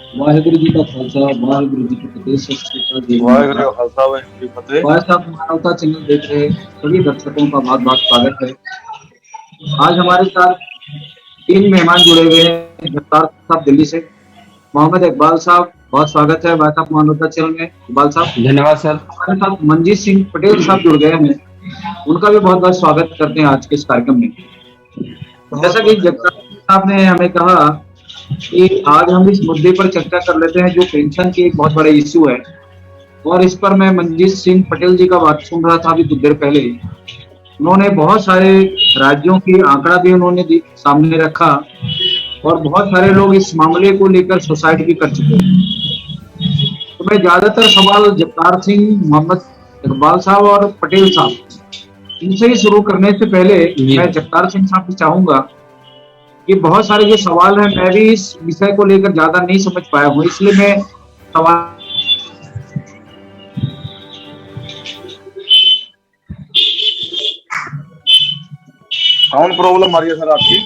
वाहिगुरु जी का खालसा, वाहिगुरु जी की फतेह, सत श्री अकाल, जय हिंद वाहेगुरु जय जी का खालसा वाहेगुरु जी की फतेह। भारत। आज आप मानवता चैनल देख रहे सभी दर्शकों का बहुत बहुत स्वागत है। आज हमारे साथ तीन मेहमान जुड़े हुए हैं जगतार साहब दिल्ली से। मोहम्मद इकबाल साहब, बहुत स्वागत है भाई साहब मानवता चैनल में। इकबाल साहब, धन्यवाद सर। हमारे साथ मनजीत सिंह पटेल साहब जुड़ गए हैं, उनका भी बहुत बहुत स्वागत करते हैं आज के इस कार्यक्रम में। बहुत जैसा कि बहुत जगतार धन्यवाद। साहब ने हमें कहा कि आज हम इस मुद्दे पर चर्चा कर लेते हैं जो पेंशन की एक बहुत बड़ा इश्यू है, और इस पर मैं मनजीत सिंह पटेल जी का बात सुन रहा था अभी कुछ देर पहले। उन्होंने बहुत सारे राज्यों की आंकड़ा भी उन्होंने सामने रखा, और बहुत सारे लोग इस मामले को लेकर सुसाइड भी कर चुके हैं। तो मैं ज्यादातर सवाल जगतार सिंह, मोहम्मद इकबाल साहब और पटेल साहब, इनसे ही शुरू करने से पहले जी मैं जगतार सिंह साहब से चाहूंगा कि बहुत सारे जो सवाल हैं मैं भी इस विषय को लेकर ज्यादा नहीं समझ पाया हूँ, इसलिए मैं सवाल। साउंड प्रॉब्लम आ रही है सर आपकी,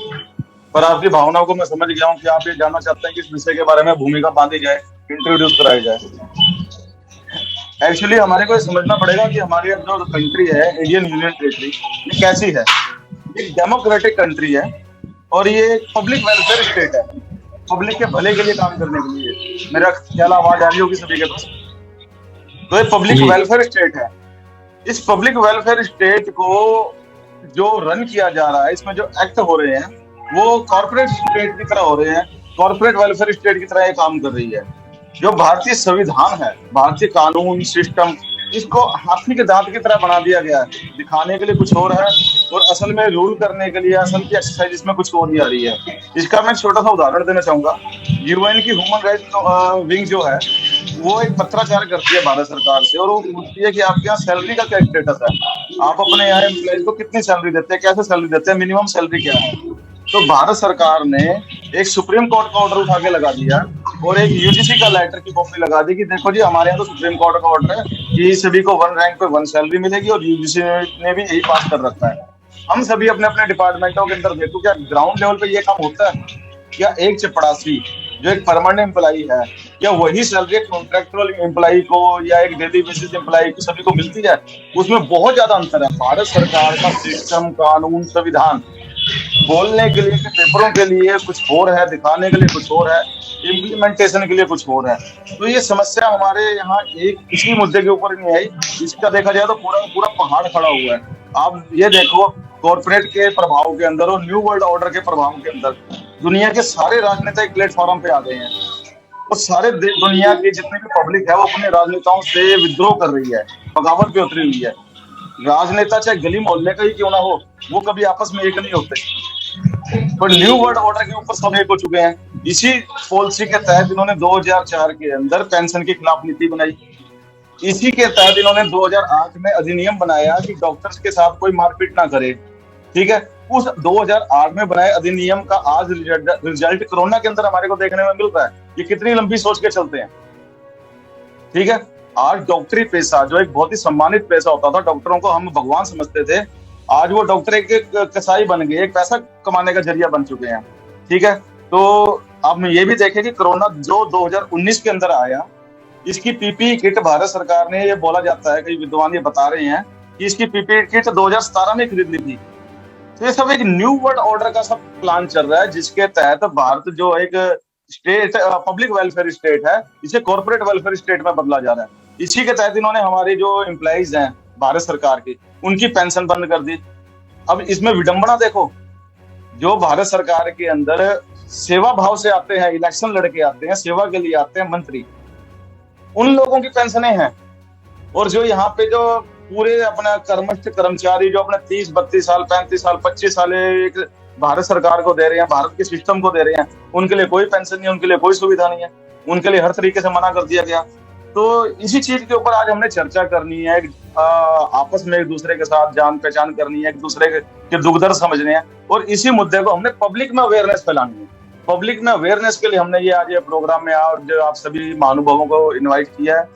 पर आपकी भावनाओं को मैं समझ गया हूँ कि आप ये जानना चाहते हैं कि इस विषय के बारे में भूमिका बांधी जाए, इंट्रोड्यूस कराई जाए। एक्चुअली हमारे को ये समझना पड़ेगा कि हमारी अब जो कंट्री है, इंडियन यूनियन टेरिटरी, ये कैसी है। एक डेमोक्रेटिक कंट्री है और ये एक पब्लिक वेलफेयर स्टेट है, पब्लिक के भले के लिए काम करने के लिए। मेरा ख्याल आवाज आ रही होगी सभी के पास। तो ये पब्लिक जी वेलफेयर स्टेट है। इस पब्लिक वेलफेयर स्टेट को जो रन किया जा रहा है, इसमें जो एक्ट हो रहे हैं वो कॉर्पोरेट स्टेट की तरह हो रहे हैं, कॉर्पोरेट वेलफेयर स्टेट की तरह ये काम कर रही है। जो भारतीय संविधान है, भारतीय कानून सिस्टम, इसको हाथी के दांत की तरह बना दिया गया है। दिखाने के लिए कुछ और है और असल में रूल करने के लिए असल की एक्सरसाइज इसमें कुछ और ही आ रही है। इसका मैं छोटा सा उदाहरण देना चाहूंगा। यूएन की ह्यूमन राइट विंग जो है, वो एक पत्राचार करती है भारत सरकार से और वो पूछती है कि आपके यहाँ सैलरी का क्या स्टेटस है, आप अपने यहाँ एम्प्लॉइज को कितनी सैलरी देते हैं, कैसे सैलरी देते हैं, मिनिमम सैलरी क्या है। तो भारत सरकार ने एक सुप्रीम कोर्ट का ऑर्डर उठा के लगा दिया और एक यूजीसी का लेटर की कॉपी लगा दी कि देखो जी, हमारे यहाँ तो सुप्रीम कोर्ट का ऑर्डर है कि सभी को वन रैंक पे वन सैलरी मिलेगी और यूजीसी ने भी यही पास कर रखा है। हम सभी अपने अपने डिपार्टमेंटों के अंदर देखो, क्या ग्राउंड लेवल पे ये काम होता है? क्या एक चपड़ासी जो एक परमानेंट एम्प्लॉई है, क्या वही सैलरी कॉन्ट्रेक्चुअल एम्प्लॉई को या एक डेली बेसिस एम्प्लॉई को सभी को मिलती है? उसमें बहुत ज्यादा अंतर है। भारत सरकार का सिस्टम, कानून, संविधान बोलने के लिए, पेपरों के लिए कुछ और है, दिखाने के लिए कुछ और है, इम्प्लीमेंटेशन के लिए कुछ और है। तो ये समस्या हमारे यहाँ एक इसी मुद्दे के ऊपर नहीं आई, इसका देखा जाए तो पूरा पूरा पहाड़ खड़ा हुआ है। आप ये देखो, कॉर्पोरेट के प्रभाव के अंदर और न्यू वर्ल्ड ऑर्डर के प्रभाव के अंदर दुनिया के सारे राजनेता प्लेटफॉर्म पे आ गए हैं और सारे दुनिया की जितनी भी पब्लिक है वो अपने राजनेताओं से विद्रोह कर रही है, बगावत पे उतरी हुई है। राजनेता चाहे गली मोहल्ले का ही क्यों ना हो, वो कभी आपस में एक नहीं होते। तो न्यू वर्ल्ड ऑर्डर के ऊपर सब एक हो चुके हैं। इसी पॉलिसी के तहत इन्होंने 2004 के अंदर पेंशन के खिलाफ नीति बनाई। इसी के तहत इन्होंने 2008 में अधिनियम बनाया कि डॉक्टर्स के साथ कोई मारपीट ना करे। ठीक है, उस 2008 में बनाए अधिनियम का आज रिजल्ट कोरोना के अंदर हमारे को देखने में मिल रहा है। ये कितनी लंबी सोच के चलते हैं। ठीक है, आज डॉक्टरी पेशा जो एक बहुत ही सम्मानित पेशा होता था, डॉक्टरों को हम भगवान समझते थे, आज वो डॉक्टर एक कसाई बन गए, एक पैसा कमाने का जरिया बन चुके हैं। ठीक है, तो आप ये भी देखें कि कोरोना जो 2019 के अंदर आया, इसकी पीपीई किट भारत सरकार ने, ये बोला जाता है, कई विद्वान ये बता रहे हैं कि इसकी पीपीई किट 2017 में खरीद ली थी। तो ये सब एक न्यू वर्ल्ड ऑर्डर का सब प्लान चल रहा है, जिसके तहत भारत जो एक स्टेट, पब्लिक वेलफेयर स्टेट है, इसे कॉर्पोरेट वेलफेयर स्टेट में बदला जा रहा है। इसी के तहत इन्होंने हमारी जो एम्प्लॉइज हैं भारत सरकार की, उनकी पेंशन बंद कर दी। अब इसमें विडंबना देखो, जो भारत सरकार के अंदर सेवा भाव से आते हैं, इलेक्शन लड़के आते हैं, सेवा के लिए आते हैं मंत्री, उन लोगों की पेंशनें हैं। और जो यहाँ पे जो पूरे अपना कर्मठ कर्मचारी जो अपने 30-32 साल, 35 साल, 25 साल एक भारत सरकार को दे रहे हैं, भारत के सिस्टम को दे रहे हैं, उनके लिए कोई पेंशन नहीं, उनके लिए कोई सुविधा नहीं है, उनके लिए हर तरीके से मना कर दिया गया। तो इसी चीज के ऊपर आज हमने चर्चा करनी है, आपस में एक दूसरे के साथ जान पहचान करनी है, एक दूसरे के दुख दर्द समझने हैं, और इसी मुद्दे को हमने पब्लिक में अवेयरनेस फैलानी है। पब्लिक में अवेयरनेस के लिए हमने ये आज ये प्रोग्राम में और जो आप सभी महानुभावों को इन्वाइट किया है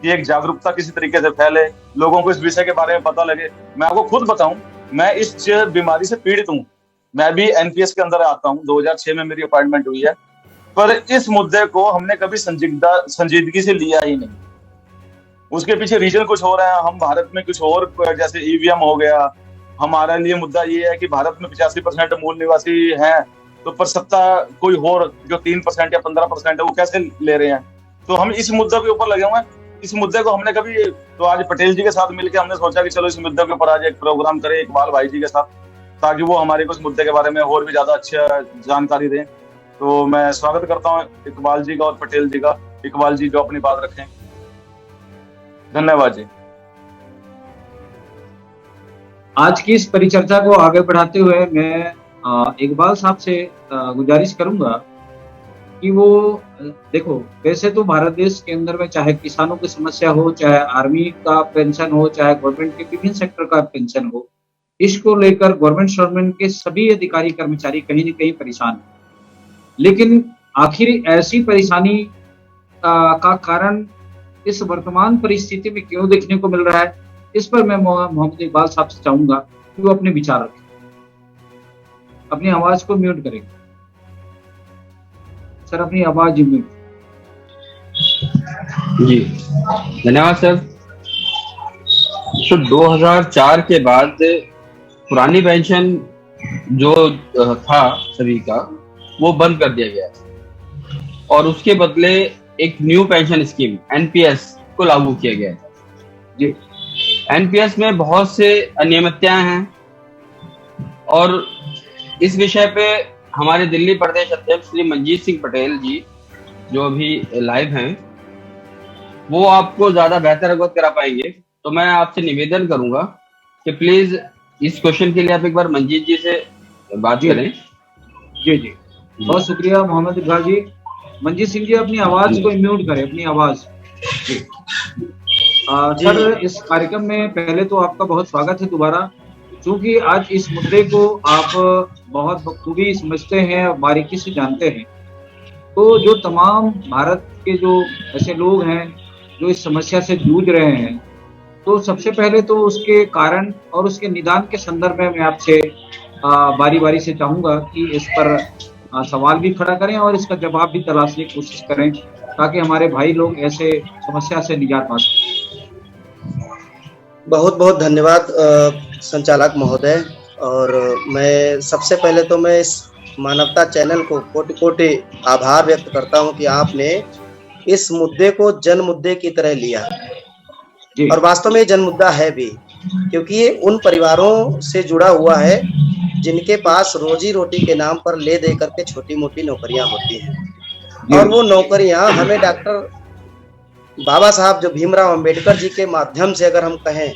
कि एक जागरूकता किसी तरीके से फैले, लोगों को इस विषय के बारे में पता लगे। मैं आपको खुद बताऊं, मैं इस बीमारी से पीड़ित हूँ। मैं भी एनपीएस के अंदर आता हूँ, 2006 में मेरी अपॉइंटमेंट हुई है। पर इस मुद्दे को हमने कभी संजीदगी से लिया ही नहीं। उसके पीछे रीजन कुछ हो रहा है, हम भारत में कुछ और, जैसे ईवीएम हो गया। हमारे लिए मुद्दा ये है कि भारत में 85% मूल निवासी हैं, तो पर सत्ता कोई और जो 3% या 15% है वो कैसे ले रहे हैं। तो हम इस मुद्दे के ऊपर लगे हुए हैं। इस मुद्दे को हमने कभी, तो आज पटेल जी के साथ मिलकर हमने सोचा कि चलो इस मुद्दे के ऊपर आज एक प्रोग्राम करें इकबाल भाई जी के साथ, ताकि वो हमारे को इस मुद्दे के बारे में और भी ज्यादा अच्छा जानकारी दें। तो मैं स्वागत करता हूँ इकबाल जी का और पटेल जी का। इकबाल जी जो अपनी बात रखें। धन्यवाद जी। आज की इस परिचर्चा को आगे बढ़ाते हुए मैं इकबाल साहब से गुजारिश करूंगा कि वो देखो, वैसे तो भारत देश के अंदर में चाहे किसानों की समस्या हो, चाहे आर्मी का पेंशन हो, चाहे गवर्नमेंट के विभिन्न सेक्टर का पेंशन हो, इसको लेकर गवर्नमेंट के सभी अधिकारी कर्मचारी कहीं न कहीं परेशान हैं। लेकिन आखिर ऐसी परेशानी का कारण इस वर्तमान परिस्थिति में क्यों देखने को मिल रहा है, इस पर मैं मोहम्मद इकबाल साहब से चाहूंगा कि वो अपने विचार रखें। अपनी आवाज को म्यूट करेंगे सर, अपनी आवाज म्यूट। जी धन्यवाद सर। तो 2004 के बाद पुरानी पेंशन जो था सभी का, वो बंद कर दिया गया और उसके बदले एक न्यू पेंशन स्कीम एनपीएस को लागू किया गया था। जी, एनपीएस में बहुत से अनियमितताएं हैं और इस विषय पे हमारे दिल्ली प्रदेश अध्यक्ष श्री मंजीत सिंह पटेल जी जो अभी लाइव हैं, वो आपको ज्यादा बेहतर अवगत करा पाएंगे। तो मैं आपसे निवेदन करूंगा कि प्लीज इस क्वेश्चन के लिए आप एक बार मंजीत जी से बात करें। जी जी, बहुत शुक्रिया मोहम्मद इकबाल जी। मंजीत सिंह जी अपनी आवाज को म्यूट करें, अपनी आवाज। जी सर, इस कार्यक्रम में पहले तो आपका बहुत स्वागत है दोबारा, क्योंकि आज इस मुद्दे को आप बहुत बखूबी समझते हैं और बारीकी से जानते हैं। तो जो तमाम भारत के जो ऐसे लोग हैं जो इस समस्या से जूझ रहे हैं, तो सबसे पहले तो उसके कारण और उसके निदान के संदर्भ में मैं आपसे बारी बारी से चाहूंगा कि इस पर सवाल भी खड़ा करें और इसका जवाब भी तलाशने की कोशिश करें, ताकि हमारे भाई लोग ऐसे समस्या से निजात पा सकें। बहुत बहुत धन्यवाद संचालक महोदय। और मैं सबसे पहले तो मैं इस मानवता चैनल को कोटि कोटि आभार व्यक्त करता हूं कि आपने इस मुद्दे को जन मुद्दे की तरह लिया। और वास्तव में जन मुद्दा है भी, क्योंकि ये उन परिवारों से जुड़ा हुआ है जिनके पास रोजी रोटी के नाम पर ले दे करके छोटी मोटी नौकरियां होती हैं। और वो नौकरियां हमें डॉक्टर बाबा साहब जो भीमराव अंबेडकर जी के माध्यम से, अगर हम कहें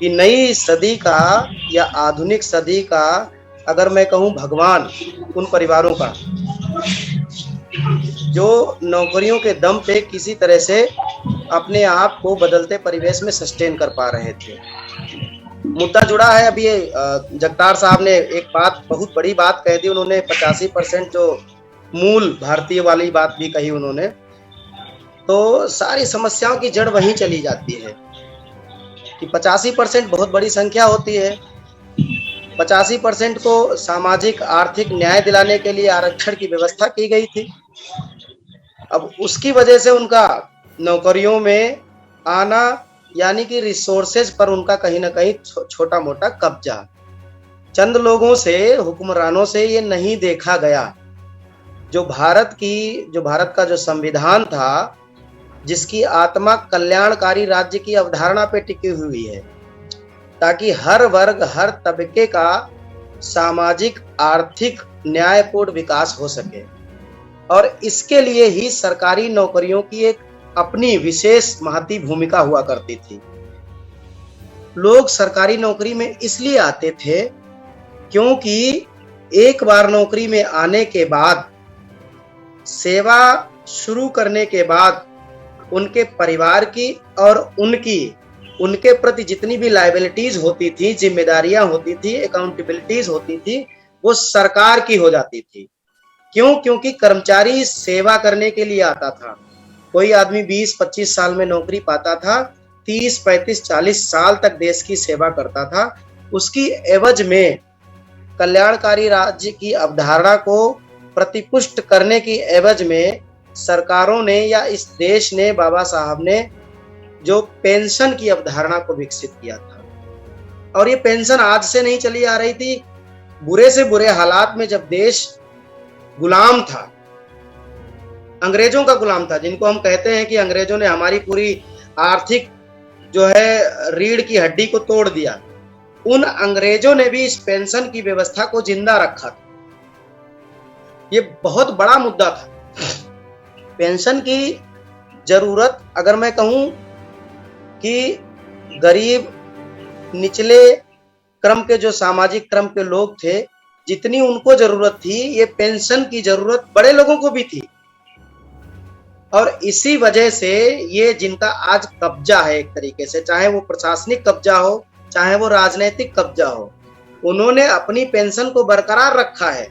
कि नई सदी का या आधुनिक सदी का, अगर मैं कहूं भगवान उन परिवारों का, जो नौकरियों के दम पे किसी तरह से अपने आप को बदलते परिवेश में सस्टेन कर पा रहे थे। मुद्दा जुड़ा है। अभी जगतार साहब ने एक बात, बहुत बड़ी बात कह दी उन्होंने, 85% जो मूल भारतीय वाली बात भी कही उन्होंने। तो सारी समस्याओं की जड़ वहीं चली जाती है कि 85% बहुत बड़ी संख्या होती है। 85% को सामाजिक आर्थिक न्याय दिलाने के लिए आरक्षण की व्यवस्था की गई थी। अब उसकी वजह से उनका नौकरियों में आना, यानी कि रिसोर्सेज पर उनका कहीं ना कहीं छोटा मोटा कब्जा, चंद लोगों से, हुक्मरानों से ये नहीं देखा गया। जो भारत का जो संविधान था, जिसकी आत्मा कल्याणकारी राज्य की अवधारणा पे टिकी हुई है, ताकि हर वर्ग, हर तबके का सामाजिक आर्थिक न्यायपूर्ण विकास हो सके। और इसके लिए ही सरकारी नौकरियों की एक अपनी विशेष महती भूमिका हुआ करती थी। लोग सरकारी नौकरी में इसलिए आते थे क्योंकि एक बार नौकरी में आने के बाद, सेवा शुरू करने के बाद, उनके परिवार की और उनके प्रति जितनी भी लायबिलिटीज होती थी, जिम्मेदारियां होती थी, अकाउंटेबिलिटीज होती थी, वो सरकार की हो जाती थी। क्यों? क्योंकि कर्मचारी सेवा करने के लिए आता था। कोई आदमी 20-25 साल में नौकरी पाता था, 30, 35, 40 साल तक देश की सेवा करता था। उसकी एवज में कल्याणकारी राज्य की अवधारणा को प्रतिपुष्ट करने की एवज में सरकारों ने या इस देश ने, बाबा साहब ने जो पेंशन की अवधारणा को विकसित किया था। और ये पेंशन आज से नहीं चली आ रही थी। बुरे से बुरे हालात में जब देश गुलाम था, अंग्रेजों का गुलाम था, जिनको हम कहते हैं कि अंग्रेजों ने हमारी पूरी आर्थिक जो है रीढ़ की हड्डी को तोड़ दिया, उन अंग्रेजों ने भी इस पेंशन की व्यवस्था को जिंदा रखा था। ये बहुत बड़ा मुद्दा था। पेंशन की जरूरत, अगर मैं कहूं कि गरीब निचले क्रम के जो सामाजिक क्रम के लोग थे, जितनी उनको जरूरत थी, ये पेंशन की जरूरत बड़े लोगों को भी थी। और इसी वजह से ये जिनका आज कब्जा है, एक तरीके से, चाहे वो प्रशासनिक कब्जा हो, चाहे वो राजनीतिक कब्जा हो, उन्होंने अपनी पेंशन को बरकरार रखा है।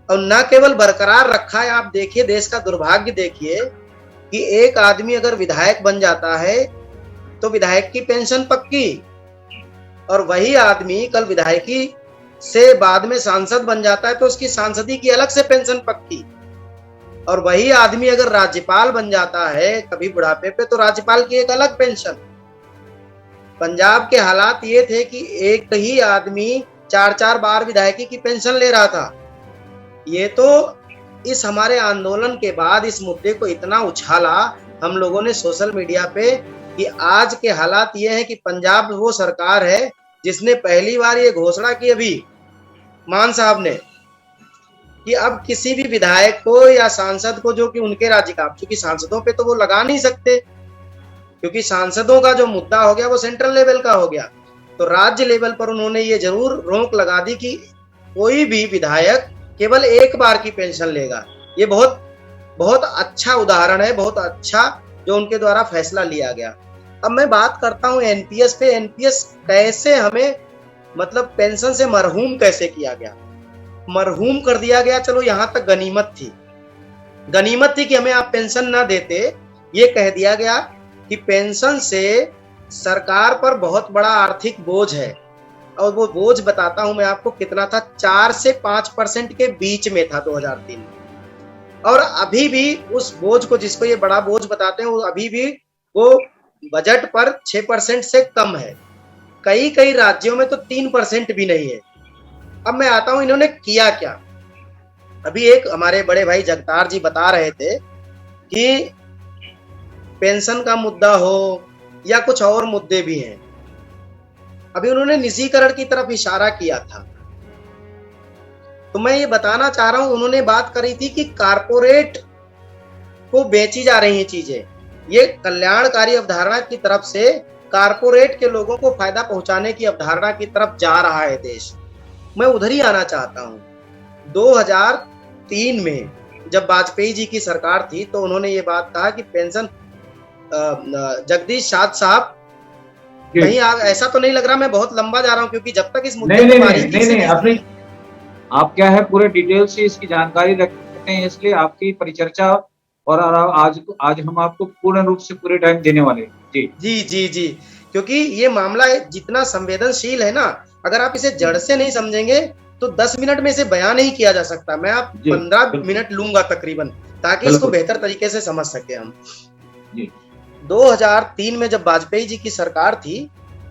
और न केवल बरकरार रखा है, आप देखिए देश का दुर्भाग्य देखिए कि एक आदमी अगर विधायक बन जाता है तो विधायक की पेंशन पक्की, और वही आदमी कल विधायकी से बाद में सांसद बन जाता है तो उसकी सांसदी की अलग से पेंशन पक्की। और वही आदमी अगर राज्यपाल बन जाता है कभी बुढ़ापे पे, तो राज्यपाल की एक अलग पेंशन। पंजाब के हालात ये थे कि एक ही आदमी 4-4 बार विधायकी की पेंशन ले रहा था। ये तो इस हमारे आंदोलन के बाद इस मुद्दे को इतना उछाला हम लोगों ने सोशल मीडिया पे कि आज के हालात ये हैं कि पंजाब वो सरकार है जिसने पहली बार ये घोषणा की अभी मान साहब ने कि अब किसी भी विधायक को या सांसद को जो कि उनके राज्य का, क्योंकि सांसदों पे तो वो लगा नहीं सकते, क्योंकि सांसदों का जो मुद्दा हो गया वो सेंट्रल लेवल का हो गया, तो राज्य लेवल पर उन्होंने ये जरूर रोक लगा दी कि कोई भी विधायक केवल एक बार की पेंशन लेगा। ये बहुत बहुत अच्छा उदाहरण है, बहुत अच्छा जो उनके द्वारा फैसला लिया गया। अब मैं बात करता हूँ एनपीएस पे। एनपीएस कैसे हमें मतलब पेंशन से मरहूम कैसे किया गया, मरहूम कर दिया गया। चलो यहाँ तक गनीमत थी कि हमें आप पेंशन ना देते। ये कह दिया गया कि पेंशन से सरकार पर बहुत बड़ा आर्थिक बोझ है, और वो बोझ बताता हूं मैं आपको कितना था, 4 से 5% के बीच में था 2003 में। और अभी भी उस बोझ को, जिसको ये बड़ा बोझ बताते हैं, वो अभी भी वो बजट पर 6% से कम है। कई कई राज्यों में तो 3% भी नहीं है। अब मैं आता हूं इन्होंने किया क्या। अभी एक हमारे बड़े भाई जगतार जी बता रहे थे कि पेंशन का मुद्दा हो या कुछ और मुद्दे भी हैं। अभी उन्होंने निजीकरण की तरफ इशारा किया था, तो मैं ये बताना चाह रहा हूं, उन्होंने बात करी थी कि कारपोरेट को बेची जा रही हैं चीजें। ये कल्याणकारी अवधारणा की तरफ से कारपोरेट के लोगों को फायदा पहुंचाने की अवधारणा की तरफ जा रहा है देश। मैं उधर ही आना चाहता हूं। 2003 में जब वाजपेयी जी की सरकार थी तो उन्होंने ये बात कहा कि पेंशन, जगदीश साहब कहीं ऐसा तो नहीं लग रहा मैं बहुत लंबा जा रहा हूं, क्योंकि जब तक इस मुद्दे नहीं, आप क्या है पूरे डिटेल से इसकी जानकारी रखते हैं, इसलिए आपकी परिचर्चा और आज हम आपको पूर्ण रूप से पूरे टाइम देने वाले हैं। जी, क्योंकि ये मामला जितना संवेदनशील है ना, अगर आप इसे जड़ से नहीं समझेंगे तो 10 मिनट में इसे बयान नहीं किया जा सकता। मैं आप 15 मिनट लूंगा तकरीबन, ताकि इसको बेहतर तरीके से समझ सके हम। 2003 में जब वाजपेयी जी की सरकार थी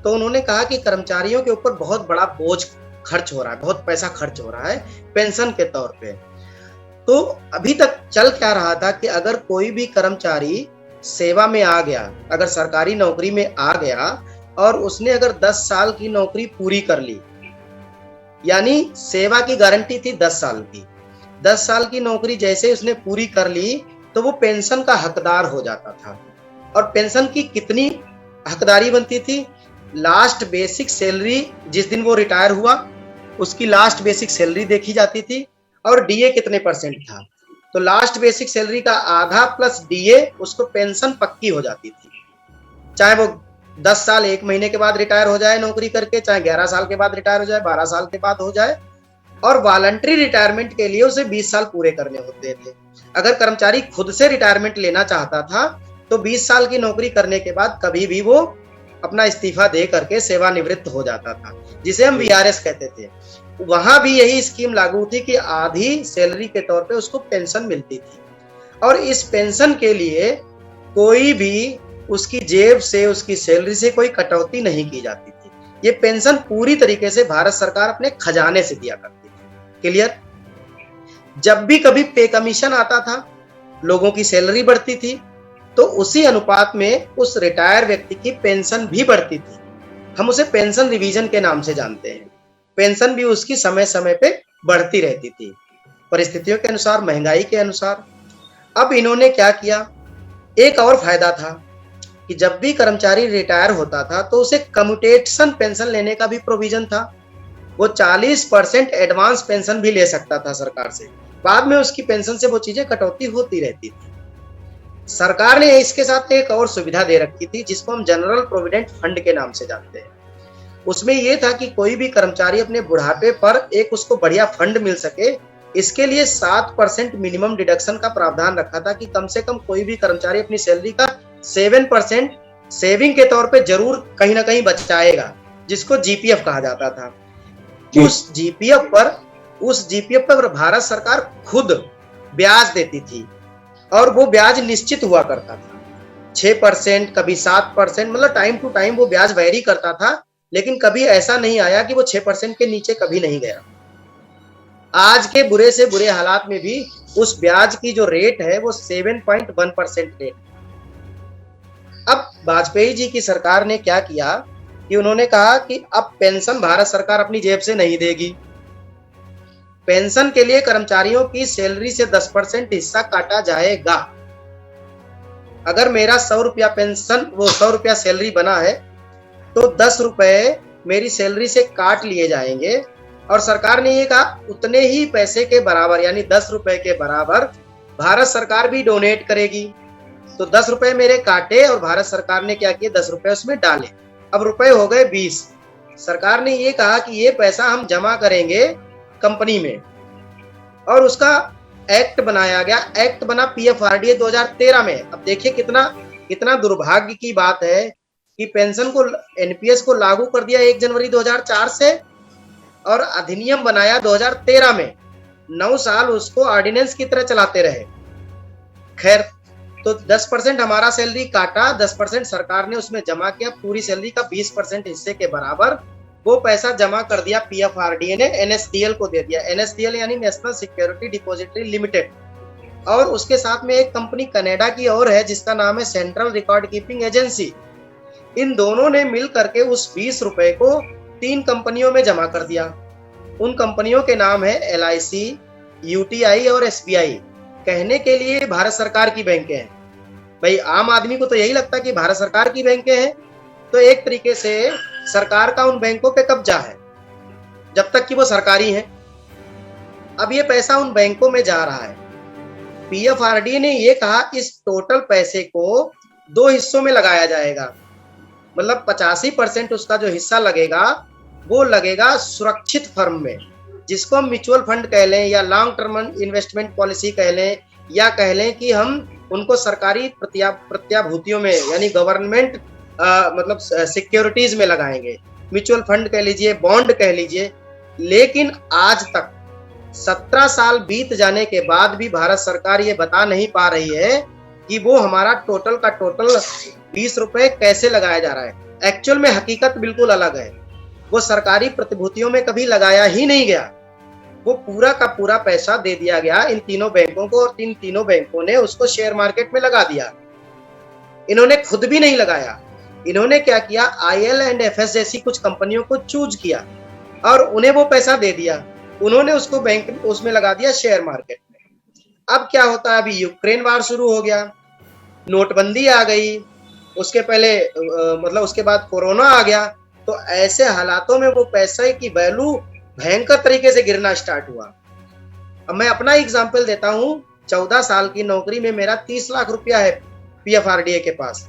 तो उन्होंने कहा कि कर्मचारियों के ऊपर बहुत बड़ा बोझ खर्च हो रहा है, बहुत पैसा खर्च हो रहा है पेंशन के तौर पे। तो अभी तक चल क्या रहा था कि अगर कोई भी कर्मचारी सेवा में आ गया, अगर सरकारी नौकरी में आ गया और उसने अगर 10 साल की नौकरी पूरी कर ली, यानी सेवा की गारंटी थी 10 साल की, 10 साल की नौकरी जैसे उसने पूरी कर ली तो वो पेंशन का हकदार हो जाता था। और पेंशन की कितनी हकदारी बनती थी? लास्ट बेसिक सैलरी, जिस दिन वो रिटायर हुआ उसकी लास्ट बेसिक सैलरी देखी जाती थी, और डीए कितने परसेंट था, तो लास्ट बेसिक सैलरी का आधा प्लस डीए, उसको पेंशन पक्की हो जाती थी। चाहे वो 10 साल 1 महीने के बाद रिटायर हो जाए नौकरी करके, चाहे 11 साल के बाद रिटायर हो जाए, 12 साल के बाद हो जाए, और वॉलंटरी रिटायरमेंट के लिए उसे 20 साल पूरे करने होते थे। अगर कर्मचारी खुद से रिटायरमेंट लेना चाहता था तो 20 साल की नौकरी करने के बाद कभी भी वो अपना इस्तीफा दे करके सेवानिवृत्त हो जाता था, जिसे हम वीआरएस कहते थे। वहां भी यही स्कीम लागू थी कि आधी सैलरी के तौर पे उसको पेंशन मिलती थी, और इस पेंशन के लिए कोई भी उसकी जेब से, उसकी सैलरी से कोई कटौती नहीं की जाती थी। ये पेंशन पूरी तरीके से भारत सरकार अपने खजाने से दिया करती थी। क्लियर? जब भी कभी पे कमीशन आता था, लोगों की सैलरी बढ़ती थी, तो उसी अनुपात में उस रिटायर व्यक्ति की पेंशन भी बढ़ती थी। हम उसे पेंशन रिवीजन के नाम से जानते हैं। पेंशन भी उसकी समय समय पे बढ़ती रहती थी, परिस्थितियों के अनुसार, महंगाई के अनुसार। अब इन्होंने क्या किया, एक और फायदा था कि जब भी कर्मचारी रिटायर होता था तो उसे कम्यूटेशन पेंशन लेने का भी प्रोविजन था। वो 40% एडवांस पेंशन भी ले सकता था सरकार से। बाद में उसकी पेंशन से वो चीजें कटौती होती रहती थी। सरकार ने इसके साथ एक और सुविधा दे रखी थी, जिसको हम जनरल प्रोविडेंट फंड के नाम से जानते हैं। उसमें यह था कि कोई भी कर्मचारी अपने बुढ़ापे पर एक उसको बढ़िया फंड मिल सके, इसके लिए 7% मिनिमम डिडक्शन का प्रावधान रखा था कि कम से कम कोई भी कर्मचारी अपनी सैलरी का 7% सेविंग के तौर पे जरूर कहीं ना कहीं बचाएगा, जिसको जीपीएफ कहा जाता था। उस जीपीएफ पर भारत सरकार खुद ब्याज देती थी, और वो ब्याज निश्चित हुआ करता था, 6%, कभी 7%, मतलब टाइम टू टाइम वो ब्याज वेरी करता था, लेकिन कभी ऐसा नहीं आया कि वो 6% के नीचे कभी नहीं गया। आज के बुरे से बुरे हालात में भी उस ब्याज की जो रेट है वो 7.1% रेट। अब वाजपेयी जी की सरकार ने क्या किया कि उन्होंने कहा कि अब पेंशन भारत सरकार अपनी जेब से नहीं देगी। पेंशन के लिए कर्मचारियों की सैलरी से 10% हिस्सा काटा जाएगा। अगर मेरा 100 रुपया पेंशन, वो 100 रुपया सैलरी बना है, तो 10 रुपए मेरी सैलरी से काट लिए जाएंगे, और सरकार ने ये कहा उतने ही पैसे के बराबर, यानी 10 रुपए के बराबर भारत सरकार भी डोनेट करेगी। तो 10 रुपए मेरे काटे और भारत सरकार ने क्या किया, 10 रुपए उसमें डाले। अब रुपए हो गए 20। सरकार ने ये कहा कि ये पैसा हम जमा करेंगे कंपनी में, और उसका एक्ट बनाया गया। एक्ट बना पीएफआरडीए 2013 में। अब देखिए कितना दुर्भाग्य की बात है कि पेंशन को, एनपीएस को लागू कर दिया 1 जनवरी 2004 से, और अधिनियम बनाया 2013 में। 9 साल उसको ऑर्डिनेंस की तरह चलाते रहे। खैर, तो 10% हमारा सैलरी काटा, 10% सरकार ने उसमें जमा किया, पूरी सैलरी का 20% हिस्से के बराबर वो पैसा जमा कर दिया पीएफआरडीए ने, एनएसडीएल को दे दिया। एनएसडीएल यानी नेशनल सिक्योरिटी डिपॉजिटरी लिमिटेड। और उसके साथ में एक कंपनी कनाडा की और है, जिसका नाम है सेंट्रल रिकॉर्ड कीपिंग एजेंसी। इन दोनों ने मिल करके उस 20 रुपए को 3 कंपनियों में जमा कर दिया। उन कंपनियों के नाम है LIC, UTI और SBI। कहने के लिए भारत सरकार की बैंकें हैं। भाई, आम आदमी को तो यही लगता है कि भारत सरकार की बैंकें हैं, तो एक तरीके से सरकार का उन बैंकों पे कब्जा है, जब तक कि वो सरकारी हैं। अब ये पैसा उन बैंकों में जा रहा है। पीएफआरडीए ने ये कहा इस टोटल पैसे को 2 हिस्सों में लगाया जाएगा, मतलब 85% उसका जो हिस्सा लगेगा वो लगेगा सुरक्षित फर्म में, जिसको हम म्यूचुअल फंड कह लें, या लॉन्ग टर्म इन्वेस्टमेंट पॉलिसी कह लें, या कह लें कि हम उनको सरकारी प्रत्याभूतियों में, यानी गवर्नमेंट मतलब सिक्योरिटीज में लगाएंगे। म्यूचुअल फंड कह लीजिए, बॉन्ड कह लीजिए। लेकिन आज तक 17 साल बीत जाने के बाद भी भारत सरकार ये बता नहीं पा रही है कि वो हमारा टोटल का टोटल 20 रुपए कैसे लगाया जा रहा है। एक्चुअल में हकीकत बिल्कुल अलग है। वो सरकारी प्रतिभूतियों में कभी लगाया ही नहीं गया। वो पूरा का पूरा पैसा दे दिया गया इन तीनों बैंकों को, और इन तीनों बैंकों ने उसको शेयर मार्केट में लगा दिया। इन्होंने खुद भी नहीं लगाया। इन्होंने क्या किया, IL&FS जैसी कुछ कंपनियों को चूज किया और उन्हें वो पैसा दे दिया। उन्होंने उसको बैंक उसमें लगा दिया शेयर मार्केट में। अब क्या होता है, अभी यूक्रेन वार शुरू हो गया, नोटबंदी आ गई, उसके पहले मतलब उसके बाद कोरोना आ गया। तो ऐसे हालातों में वो पैसे की वैल्यू भयंकर तरीके से गिरना स्टार्ट हुआ। अब मैं अपना एग्जांपल देता हूँ। 14 साल की नौकरी में मेरा 30 लाख रुपया है पीएफआरडीए के पास,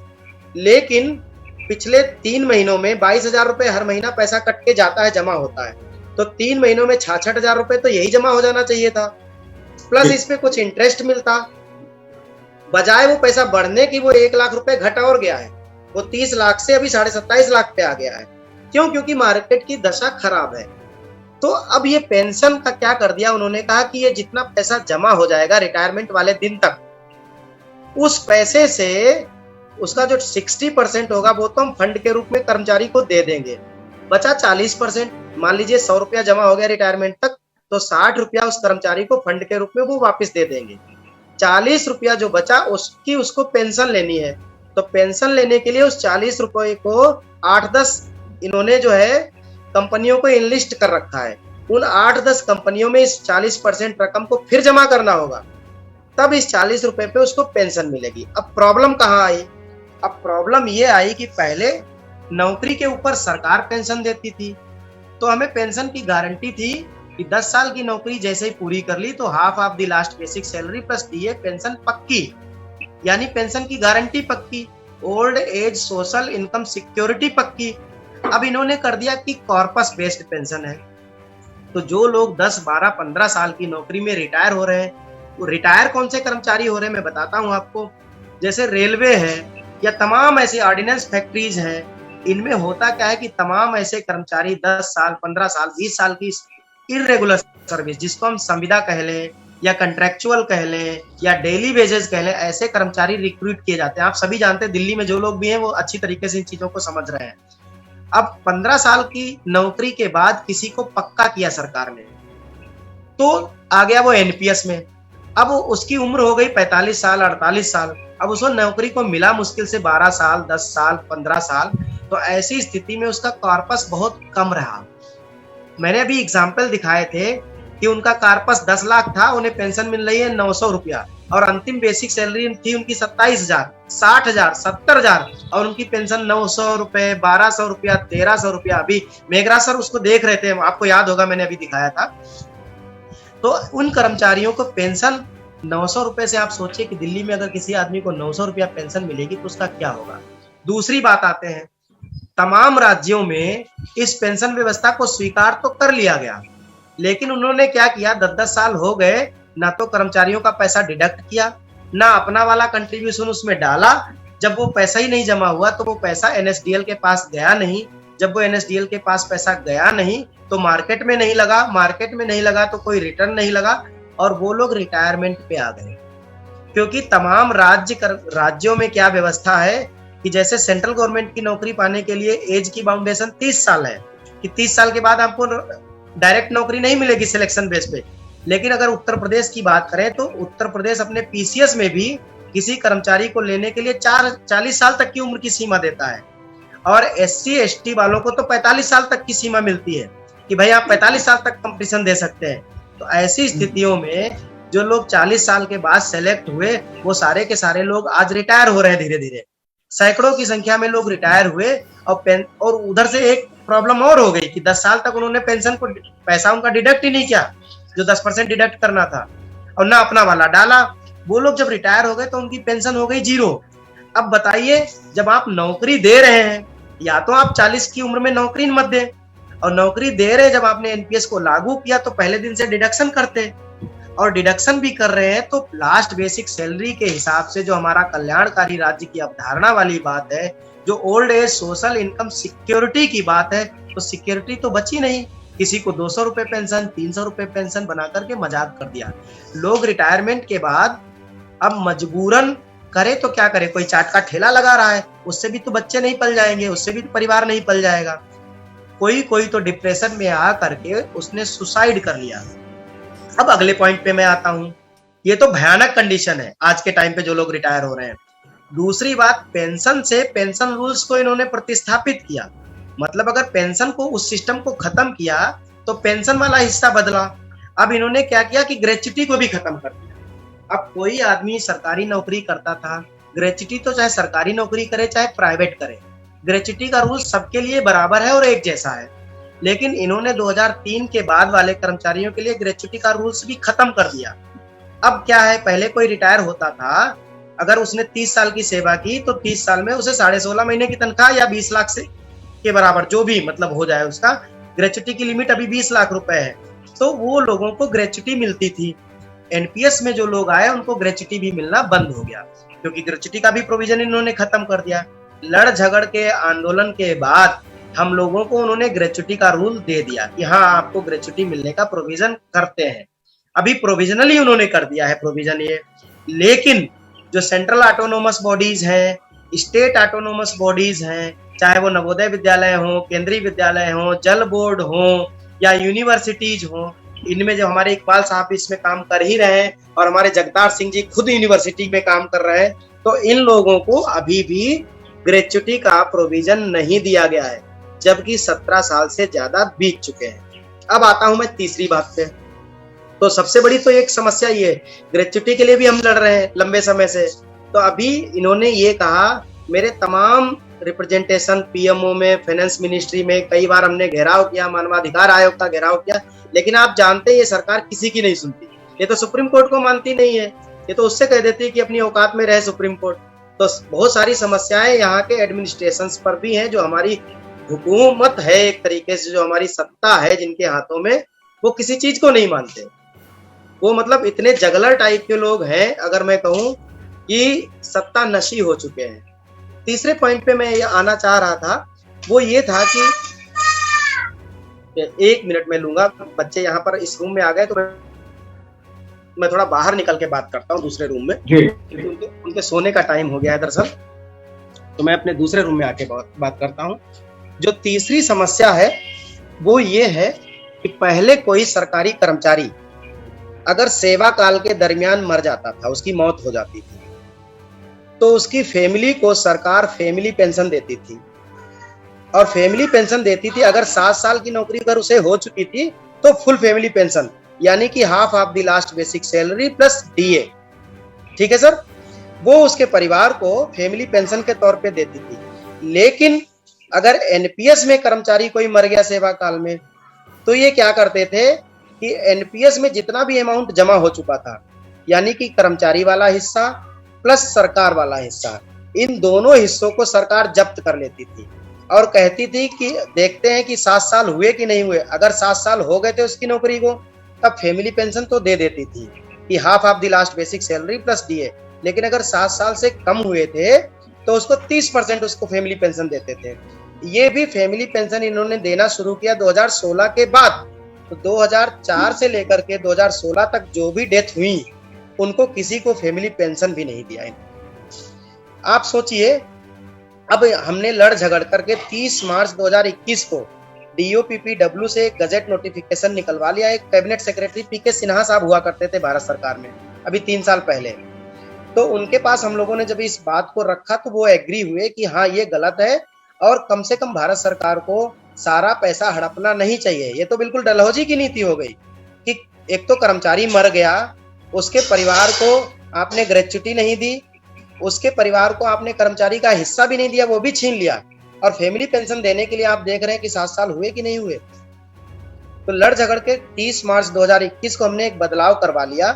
लेकिन पिछले 3 महीनों में 22,000 रुपए हर महीना पैसा कट के जाता है, जमा होता है। तो 3 महीनों में 66,000 रुपए तो यही जमा हो जाना चाहिए था, प्लस इस पे कुछ इंटरेस्ट मिलता। बजाय वो पैसा बढ़ने की, वो 1 लाख रुपए घटा और गया है। वो 30 लाख से अभी 27.5 लाख पे आ गया है। क्यों? क्योंकि मार्केट की दशा खराब है। तो अब ये पेंशन का क्या कर दिया उन्होंने, कहा कि ये जितना पैसा जमा हो जाएगा रिटायरमेंट वाले दिन तक, उस पैसे से उसका जो 60% होगा वो तो हम फंड के रूप में कर्मचारी को दे देंगे, बचा 40%। मान लीजिए 100 रुपया जमा हो गया रिटायरमेंट तक, तो 60 रुपया उस कर्मचारी को फंड के रूप में वो वापस दे देंगे। 40 रुपया जो बचा उसकी उसको पेंशन लेनी है, तो पेंशन लेने के लिए उस 40 रुपये को 8-10 इन्होंने जो है कंपनियों को इनलिस्ट कर रखा है। उन 8-10 कंपनियों में इस 40% रकम को फिर जमा करना होगा, तब इस 40 रुपए पे उसको पेंशन मिलेगी। अब प्रॉब्लम कहाँ आई? अब प्रॉब्लम ये आई कि पहले नौकरी के ऊपर सरकार पेंशन देती थी, तो हमें पेंशन की गारंटी थी कि 10 साल की नौकरी जैसे ही पूरी कर ली तो half of the last basic salary plus DA pension पक्की, यानी पेंशन की गारंटी पक्की, old age social income security पक्की। अब इन्होंने कर दिया कि कॉर्पस बेस्ड पेंशन है, तो जो लोग 10, 12, 15 साल की नौकरी में रिटायर हो रहे हैं, वो रिटायर कौन से कर्मचारी हो रहे हैं मैं बताता हूँ आपको। जैसे रेलवे है या तमाम ऐसी ऑर्डिनेंस फैक्ट्रीज हैं, इनमें होता क्या है कि तमाम ऐसे कर्मचारी 10 साल, 15 साल, 20 साल की इरेगुलर सर्विस, जिसको हम संविदा कह लें या कंट्रेक्चुअल कह लें या डेली वेजेस कह लें, ऐसे कर्मचारी रिक्रूट किए जाते हैं। आप सभी जानते हैं, दिल्ली में जो लोग भी हैं वो अच्छी तरीके से इन चीजों को समझ रहे हैं। अब 15 साल की नौकरी के बाद किसी को पक्का किया सरकार ने, तो आ गया वो एनपीएस में। अब उसकी उम्र हो गई 45 साल, 48 साल। अब उसको नौकरी को मिला मुश्किल से 12 साल, 10 साल, 15 साल। तो ऐसी स्थिति में उसका कॉर्पस बहुत कम रहा। मैंने अभी एग्जाम्पल दिखाए थे कि उनका कॉर्पस 10 लाख था, उन्हें पेंशन मिल रही है 900 रुपया, और अंतिम बेसिक सैलरी थी उनकी 27,000, 60,000, 70,000, और उनकी पेंशन 900 रुपए, 1200 रुपया, 1300 रुपया। अभी मेघराज सर उसको देख रहे थे, आपको याद होगा मैंने अभी दिखाया था। तो उन कर्मचारियों को पेंशन 900 रुपए से, आप सोचिए कि दिल्ली में अगर किसी आदमी को 900 रुपया पेंशन मिलेगी तो उसका क्या होगा। दूसरी बात आते हैं, तमाम राज्यों में इस पेंशन व्यवस्था को स्वीकार तो कर लिया गया, लेकिन उन्होंने क्या किया, 10-10 साल हो गए, ना तो कर्मचारियों का पैसा डिडक्ट किया, ना अपना वाला कंट्रीब्यूशन उसमें डाला। जब वो पैसा ही नहीं जमा हुआ तो वो पैसा एनएसडीएल के पास गया नहीं। जब वो एनएसडीएल के पास पैसा गया नहीं तो मार्केट में नहीं लगा, मार्केट में नहीं लगा तो कोई रिटर्न नहीं लगा, और वो लोग रिटायरमेंट पे आ गए। क्योंकि तमाम राज्यों में क्या व्यवस्था है कि जैसे सेंट्रल गवर्नमेंट की नौकरी पाने के लिए एज की बाउंडेशन 30 साल है, कि 30 साल के बाद आपको डायरेक्ट नौकरी नहीं मिलेगी सिलेक्शन बेस पे। लेकिन अगर उत्तर प्रदेश की बात करें तो उत्तर प्रदेश अपने पीसीएस में भी किसी कर्मचारी को लेने के लिए 40 साल तक की उम्र की सीमा देता है, और एससी एसटी वालों को तो 45 साल तक की सीमा मिलती है कि भाई आप 45 साल तक कंपटीशन दे सकते हैं। तो ऐसी स्थितियों में जो लोग 40 साल के बाद सेलेक्ट हुए वो सारे के सारे लोग आज रिटायर हो रहे हैं धीरे धीरे। सैकड़ों की संख्या में लोग रिटायर हुए, और उधर से एक प्रॉब्लम और हो गई कि 10 साल तक उन्होंने पेंशन को पैसा उनका डिडक्ट ही नहीं किया, जो 10% डिडक्ट करना था, और ना अपना वाला डाला। वो लोग जब रिटायर हो गए तो उनकी पेंशन हो गई 0। अब बताइए, जब आप नौकरी दे रहे हैं, या तो आप 40 की उम्र में नौकरी मत दें, और नौकरी दे रहे जब आपने एनपीएस को लागू किया तो पहले दिन से डिडक्शन करते, और डिडक्शन भी कर रहे हैं तो लास्ट बेसिक सैलरी के हिसाब से, जो हमारा कल्याणकारी राज्य की अवधारणा वाली बात है, जो old age social income security की बात है, तो सिक्योरिटी तो बची नहीं। किसी को 200 रुपए पेंशन, 300 रुपए पेंशन बना करके मजाक कर दिया। लोग रिटायरमेंट के बाद अब मजबूरन करे तो क्या करे, कोई चाट का ठेला लगा रहा है, उससे भी तो बच्चे नहीं पल जाएंगे, उससे भी परिवार नहीं पल जाएगा। कोई तो डिप्रेशन में आ करके उसने सुसाइड कर लिया। अब अगले पॉइंट पे मैं आता हूं, ये तो भयानक कंडीशन है आज के टाइम पे जो लोग रिटायर हो रहे हैं। दूसरी बात, पेंशन से पेंशन रूल्स को इन्होंने प्रतिस्थापित किया। मतलब अगर पेंशन को, उस सिस्टम को खत्म किया तो पेंशन वाला हिस्सा बदला। अब इन्होंने क्या किया कि ग्रेच्युटी को भी खत्म कर दिया। अब कोई आदमी सरकारी नौकरी करता था, ग्रेच्युटी तो चाहे सरकारी नौकरी करे चाहे प्राइवेट करे, ग्रेच्युटी का रूल सबके लिए बराबर है और एक जैसा है। लेकिन इन्होंने 2003 के बाद वाले कर्मचारियों के लिए ग्रेच्युटी का रूल्स भी खत्म कर दिया। अब क्या है, पहले कोई रिटायर होता था, अगर उसने 30 साल की सेवा की तो 30 साल में उसे 16.5 महीने की तनख्वाह या 20 लाख से के बराबर जो भी मतलब हो जाए, उसका ग्रेच्युटी की लिमिट अभी 20 लाख रुपए है, तो वो लोगों को ग्रेच्युटी मिलती थी। एनपीएस में जो लोग आए उनको ग्रेच्युटी भी मिलना बंद हो गया, क्योंकि ग्रेच्युटी का भी प्रोविजन इन्होंने खत्म कर दिया। लड़ झगड़ के आंदोलन के बाद हम लोगों को उन्होंने ग्रेच्युटी का रूल दे दिया कि हाँ आपको ग्रेच्युटी मिलने का प्रोविजन करते हैं। अभी प्रोविजनली उन्होंने कर दिया है प्रोविजन ये, लेकिन जो सेंट्रल ऑटोनोमस बॉडीज हैं, स्टेट ऑटोनोमस बॉडीज हैं, चाहे वो नवोदय विद्यालय हो, केंद्रीय विद्यालय हो, जल बोर्ड हो या यूनिवर्सिटीज हो, इनमें जो हमारे इकबाल साहब इसमें काम कर ही रहे हैं और हमारे जगतार सिंह जी खुद यूनिवर्सिटी में काम कर रहे हैं, तो इन लोगों को अभी भी ग्रेच्युटी का प्रोविजन नहीं दिया गया है, जबकि 17 साल से ज्यादा बीत चुके हैं। अब आता हूं मैं तीसरी बात पे। तो सबसे बड़ी तो एक समस्या ये, ग्रेच्युटी के लिए भी हम लड़ रहे हैं लंबे समय से, तो अभी इन्होंने ये कहा, मेरे तमाम रिप्रेजेंटेशन पीएमओ में, फाइनेंस मिनिस्ट्री में कई बार हमने घेराव किया, मानवाधिकार आयोग का घेराव किया, लेकिन आप जानते हैं ये सरकार किसी की नहीं सुनती। ये तो सुप्रीम कोर्ट को मानती नहीं है, ये तो उससे कह देती है कि अपनी औकात में रहे सुप्रीम कोर्ट। तो बहुत सारी समस्याएं यहाँ के एडमिनिस्ट्रेशन पर भी हैं, जो हमारी हुकूमत है एक तरीके से, जो हमारी सत्ता है जिनके हाथों में, वो किसी चीज को नहीं मानते। वो मतलब इतने जगलर टाइप के लोग हैं, अगर मैं कहूँ कि सत्ता नशी हो चुके हैं। तीसरे पॉइंट पे मैं ये आना चाह रहा था, वो ये था कि 1 मिनट में लूंगा, बच्चे यहाँ पर इस रूम में आ गए तो मैं थोड़ा बाहर निकल के बात करता हूँ दूसरे रूम में, क्योंकि उनके सोने का टाइम हो गया है दरअसल, तो मैं अपने दूसरे रूम में आके बात करता हूँ। जो तीसरी समस्या है वो ये है कि पहले कोई सरकारी कर्मचारी अगर सेवा काल के दरमियान मर जाता था, उसकी मौत हो जाती थी, तो उसकी फैमिली को सरकार फैमिली पेंशन देती थी, और फैमिली पेंशन देती थी अगर 7 साल की नौकरी अगर उसे हो चुकी थी तो फुल फैमिली पेंशन, यानी कि half of the last basic salary plus DA. ठीक है सर, वो उसके परिवार को फैमिली पेंशन के तौर पे देती थी। लेकिन अगर एनपीएस में कर्मचारी कोई मर गया सेवा काल में, तो ये क्या करते थे कि एनपीएस में जितना भी अमाउंट जमा हो चुका था, यानी कि कर्मचारी वाला हिस्सा प्लस सरकार वाला हिस्सा, इन दोनों हिस्सों को सरकार जब्त कर लेती थी और कहती थी कि देखते हैं कि 7 साल हुए कि नहीं हुए। अगर 7 साल हो गए थे उसकी नौकरी को, तब फैमिली पेंशन तो दे देती थी कि half of the last basic salary plus DA. लेकिन अगर 7 साल से कम हुए थे तो उसको 30% उसको फैमिली पेंशन देते थे। ये भी फैमिली पेंशन इन्होंने देना शुरू किया 2016 के बाद। तो 2004 से लेकर के 2016 तक जो भी डेथ हुई, उनको किसी को फैमिली पेंशन भी नहीं दिया। आप सोचिए, अब हमने लड़ झगड़ करके 30 मार्च 2021 को DOPPW से एक गजेट नोटिफिकेशन निकलवा लिया। एक कैबिनेट सेक्रेटरी PK सिन्हा साहब हुआ करते थे भारत सरकार में अभी 3 साल पहले, तो उनके पास हम लोगों ने जब इस बात को रखा तो वो एग्री हुए कि हाँ ये गलत है और कम से कम भारत सरकार को सारा पैसा हड़पना नहीं चाहिए। ये तो बिल्कुल डलहौजी की नीति हो गई कि एक तो कर्मचारी मर गया, उसके परिवार को आपने ग्रेच्युटी नहीं दी, उसके परिवार को आपने कर्मचारी का हिस्सा भी नहीं दिया, वो भी छीन लिया, और फैमिली पेंशन देने के लिए आप देख रहे हैं कि 7 साल हुए कि नहीं हुए। तो लड़ झगड़ के 30 मार्च 2021 को हमने एक बदलाव करवा लिया।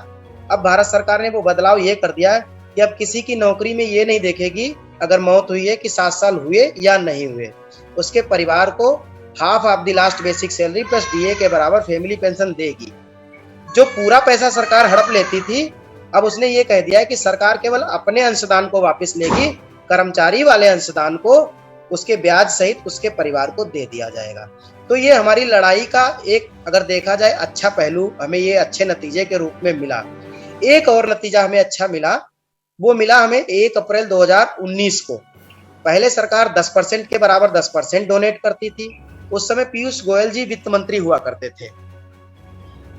अब भारत सरकार ने वो बदलाव ये कर दिया है कि अब किसी की नौकरी में ये नहीं देखेगी अगर मौत हुई है कि 7 साल हुए या नहीं हुए, उसके परिवार को half of the last basic salary plus DA के बराबर फैमिली पेंशन देगी। जो पूरा पैसा सरकार हड़प लेती थी, अब उसने ये कह दिया है कि सरकार केवल अपने अंशदान को वापस लेगी, कर्मचारी वाले अंशदान को उसके ब्याज सहित उसके परिवार को दे दिया जाएगा। तो ये हमारी लड़ाई का एक अगर देखा जाए अच्छा पहलू हमें ये अच्छे नतीजे के रूप में मिला। एक और नतीजा हमें अच्छा मिला, वो मिला हमें 1 अप्रैल 2019 को। पहले सरकार 10% के बराबर 10% डोनेट करती थी। उस समय पीयूष गोयल जी वित्त मंत्री हुआ करते थे।